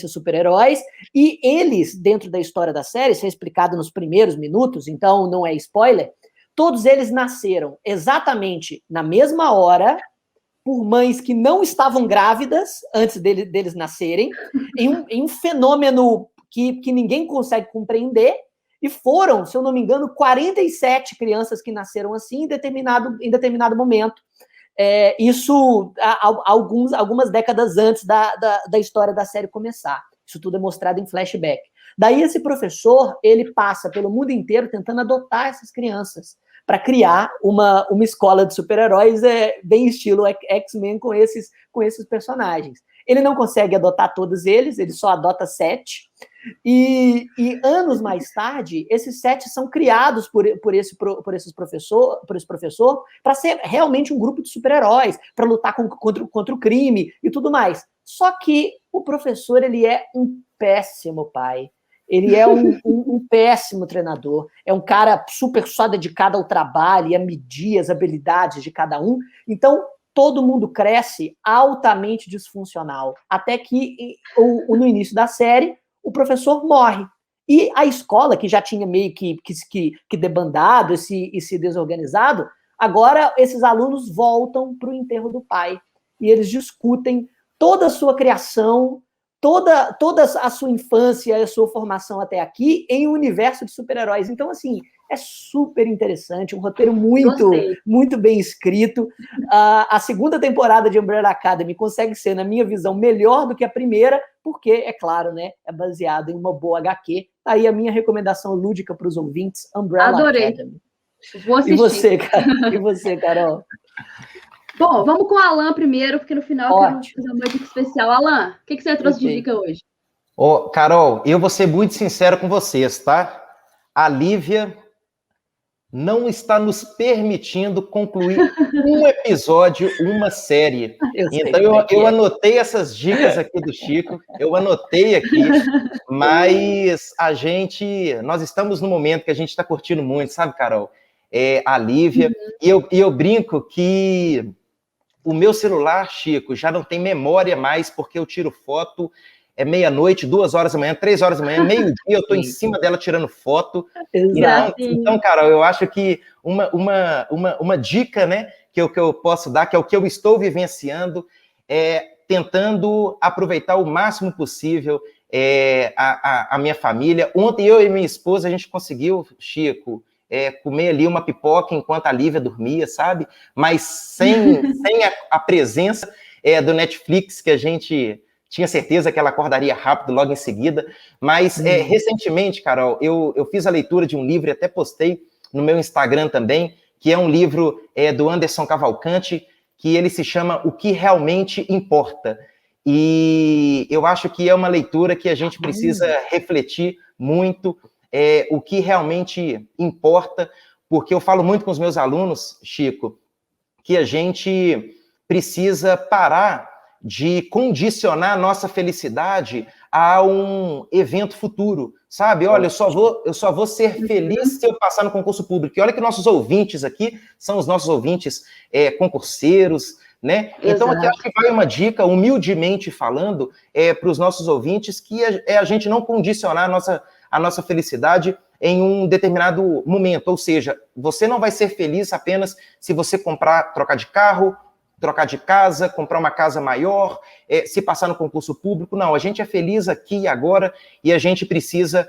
super-heróis, e eles, dentro da história da série, isso é explicado nos primeiros minutos, então não é spoiler, todos eles nasceram exatamente na mesma hora, por mães que não estavam grávidas antes deles nascerem, em um fenômeno que ninguém consegue compreender, e foram, se eu não me engano, 47 crianças que nasceram assim em determinado momento. Isso algumas décadas antes da história da série começar. Isso tudo é mostrado em flashback. Daí esse professor, ele passa pelo mundo inteiro tentando adotar essas crianças para criar uma escola de super-heróis bem estilo X-Men com esses personagens. Ele não consegue adotar todos eles, ele só adota 7. E anos mais tarde, esses 7 são criados por esse professor para ser realmente um grupo de super-heróis, para lutar contra o crime e tudo mais. Só que o professor, ele é um péssimo pai. Ele é um péssimo treinador. É um cara super só dedicado ao trabalho e a medir as habilidades de cada um. Então, todo mundo cresce altamente disfuncional. Até que, no início da série, o professor morre. E a escola, que já tinha meio que debandado e se desorganizado, agora esses alunos voltam para o enterro do pai. E eles discutem toda a sua criação, toda a sua infância, a sua formação até aqui em um universo de super-heróis. Então, assim, é super interessante, um roteiro muito bem escrito. A segunda temporada de Umbrella Academy consegue ser, na minha visão, melhor do que a primeira, porque, é claro, né, é baseado em uma boa HQ. Aí a minha recomendação lúdica para os ouvintes, Umbrella Academy. Vou assistir. E você, Carol? Bom, vamos com o Alan primeiro, porque no final eu quero fazer uma dica especial. Alan, o que você trouxe de dica hoje? Carol, eu vou ser muito sincero com vocês, tá? A Lívia não está nos permitindo concluir um episódio, uma série. Então, eu anotei essas dicas aqui do Chico, eu anotei aqui, mas nós estamos num momento que a gente está curtindo muito, sabe, Carol? A Lívia, e eu brinco que o meu celular, Chico, já não tem memória mais, porque eu tiro foto, meia-noite, 2 horas da manhã, 3 horas da manhã, meio-dia, eu estou em cima dela tirando foto. Então, Carol, eu acho que uma dica, né, que eu posso dar, que é o que eu estou vivenciando, tentando aproveitar o máximo possível a minha família. Ontem, eu e minha esposa, a gente conseguiu, Chico, comer ali uma pipoca enquanto a Lívia dormia, sabe? Mas sem a presença do Netflix, que a gente tinha certeza que ela acordaria rápido logo em seguida. Mas, recentemente, Carol, eu fiz a leitura de um livro e até postei no meu Instagram também, que é um livro do Anderson Cavalcante, que ele se chama O que Realmente Importa. E eu acho que é uma leitura que a gente precisa refletir muito, o que realmente importa, porque eu falo muito com os meus alunos, Chico, que a gente precisa parar de condicionar a nossa felicidade a um evento futuro, sabe? Olha, eu só vou ser feliz se eu passar no concurso público. E olha que nossos ouvintes aqui são os nossos ouvintes concurseiros, né? Então, aqui acho que vai uma dica, humildemente falando, para os nossos ouvintes, que a gente não condicionar a nossa felicidade em um determinado momento. Ou seja, você não vai ser feliz apenas se você trocar de carro, trocar de casa, comprar uma casa maior, se passar no concurso público. Não, a gente é feliz aqui e agora e a gente precisa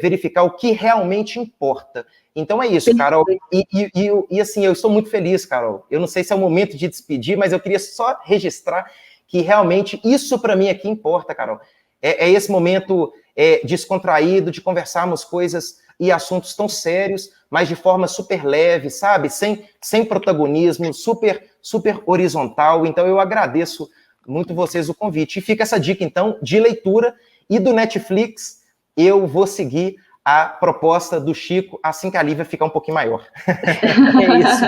verificar o que realmente importa. Então é isso, Carol. E assim, eu estou muito feliz, Carol. Eu não sei se é o momento de despedir, mas eu queria só registrar que realmente isso para mim aqui importa, Carol. É esse momento descontraído de conversarmos coisas e assuntos tão sérios, mas de forma super leve, sabe? Sem protagonismo, super horizontal. Então, eu agradeço muito vocês o convite. E fica essa dica, então, de leitura. E do Netflix, eu vou seguir a proposta do Chico assim que a Lívia ficar um pouquinho maior. É isso.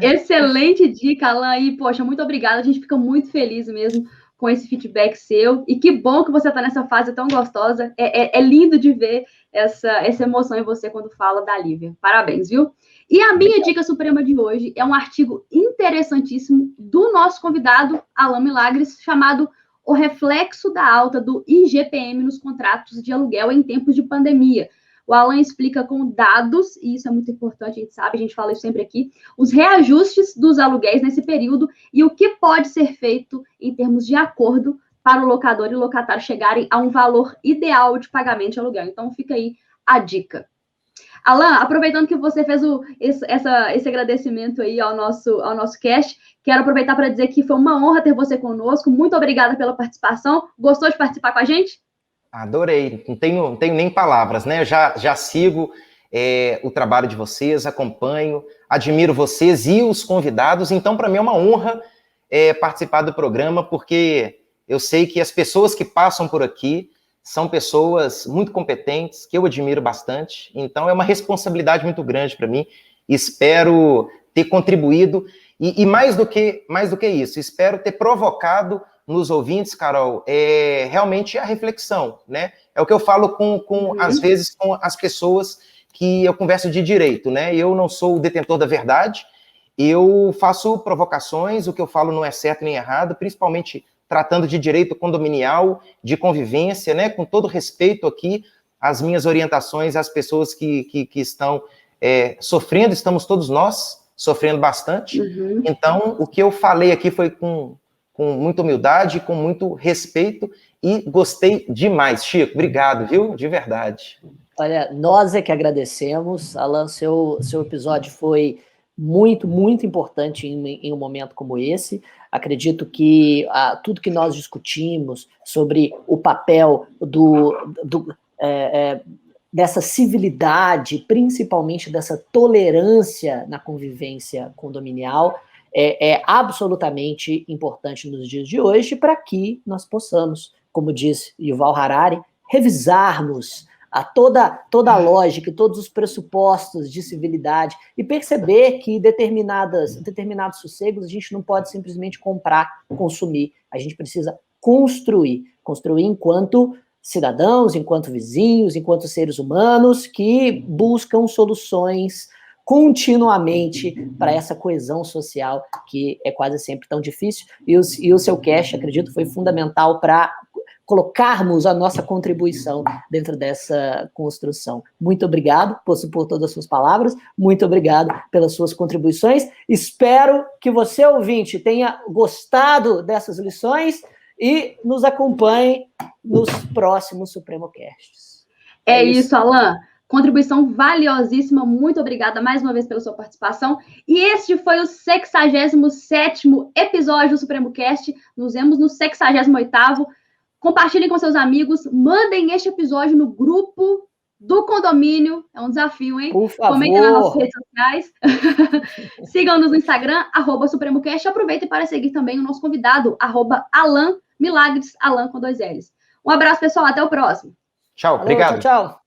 Excelente dica, Alan. E, poxa, muito obrigada. A gente fica muito feliz mesmo com esse feedback seu. E que bom que você está nessa fase tão gostosa. É lindo de ver essa emoção em você quando fala da Lívia. Parabéns, viu? E a minha dica suprema de hoje é um artigo interessantíssimo do nosso convidado, Alan Milagres, chamado O Reflexo da Alta do IGPM nos Contratos de Aluguel em Tempos de Pandemia. O Alan explica com dados, e isso é muito importante, a gente sabe, a gente fala isso sempre aqui, os reajustes dos aluguéis nesse período e o que pode ser feito em termos de acordo para o locador e o locatário chegarem a um valor ideal de pagamento de aluguel. Então, fica aí a dica. Alan, aproveitando que você fez esse agradecimento aí ao nosso cast, quero aproveitar para dizer que foi uma honra ter você conosco. Muito obrigada pela participação. Gostou de participar com a gente? Adorei. Não tenho nem palavras, né? Já sigo o trabalho de vocês, acompanho, admiro vocês e os convidados. Então, para mim é uma honra participar do programa, porque eu sei que as pessoas que passam por aqui são pessoas muito competentes, que eu admiro bastante, então é uma responsabilidade muito grande para mim, espero ter contribuído, e mais do que isso, espero ter provocado nos ouvintes, Carol, realmente a reflexão, né? É o que eu falo às vezes, com as pessoas que eu converso de direito, né? Eu não sou o detentor da verdade, eu faço provocações, o que eu falo não é certo nem errado, principalmente tratando de direito condominial, de convivência, né, com todo respeito aqui, as minhas orientações às pessoas que estão sofrendo, estamos todos nós sofrendo bastante. Então, o que eu falei aqui foi com muita humildade, com muito respeito, e gostei demais. Chico, obrigado, viu? De verdade. Olha, nós é que agradecemos. Alan, seu episódio foi muito, muito importante em um momento como esse. Acredito que tudo que nós discutimos sobre o papel dessa civilidade, principalmente dessa tolerância na convivência condominial, é absolutamente importante nos dias de hoje, para que nós possamos, como diz Yuval Harari, revisarmos toda a lógica e todos os pressupostos de civilidade e perceber que determinados sossegos a gente não pode simplesmente comprar, consumir. A gente precisa construir enquanto cidadãos, enquanto vizinhos, enquanto seres humanos que buscam soluções continuamente para essa coesão social que é quase sempre tão difícil. E o seu cast, acredito, foi fundamental para colocarmos a nossa contribuição dentro dessa construção. Muito obrigado por todas as suas palavras, muito obrigado pelas suas contribuições. Espero que você, ouvinte, tenha gostado dessas lições e nos acompanhe nos próximos Supremocasts. É isso, Alan. Contribuição valiosíssima. Muito obrigada mais uma vez pela sua participação. E este foi o 67º episódio do SupremoCast. Nos vemos no 68º. Compartilhem com seus amigos, mandem este episódio no grupo do condomínio, é um desafio, hein? Por favor. Comentem nas nossas redes sociais. Sigam-nos no Instagram, @SupremoCast. Aproveitem para seguir também o nosso convidado, @Alan Milagres, Alan com 2 L's. Um abraço, pessoal, até o próximo. Tchau, obrigado. Tchau.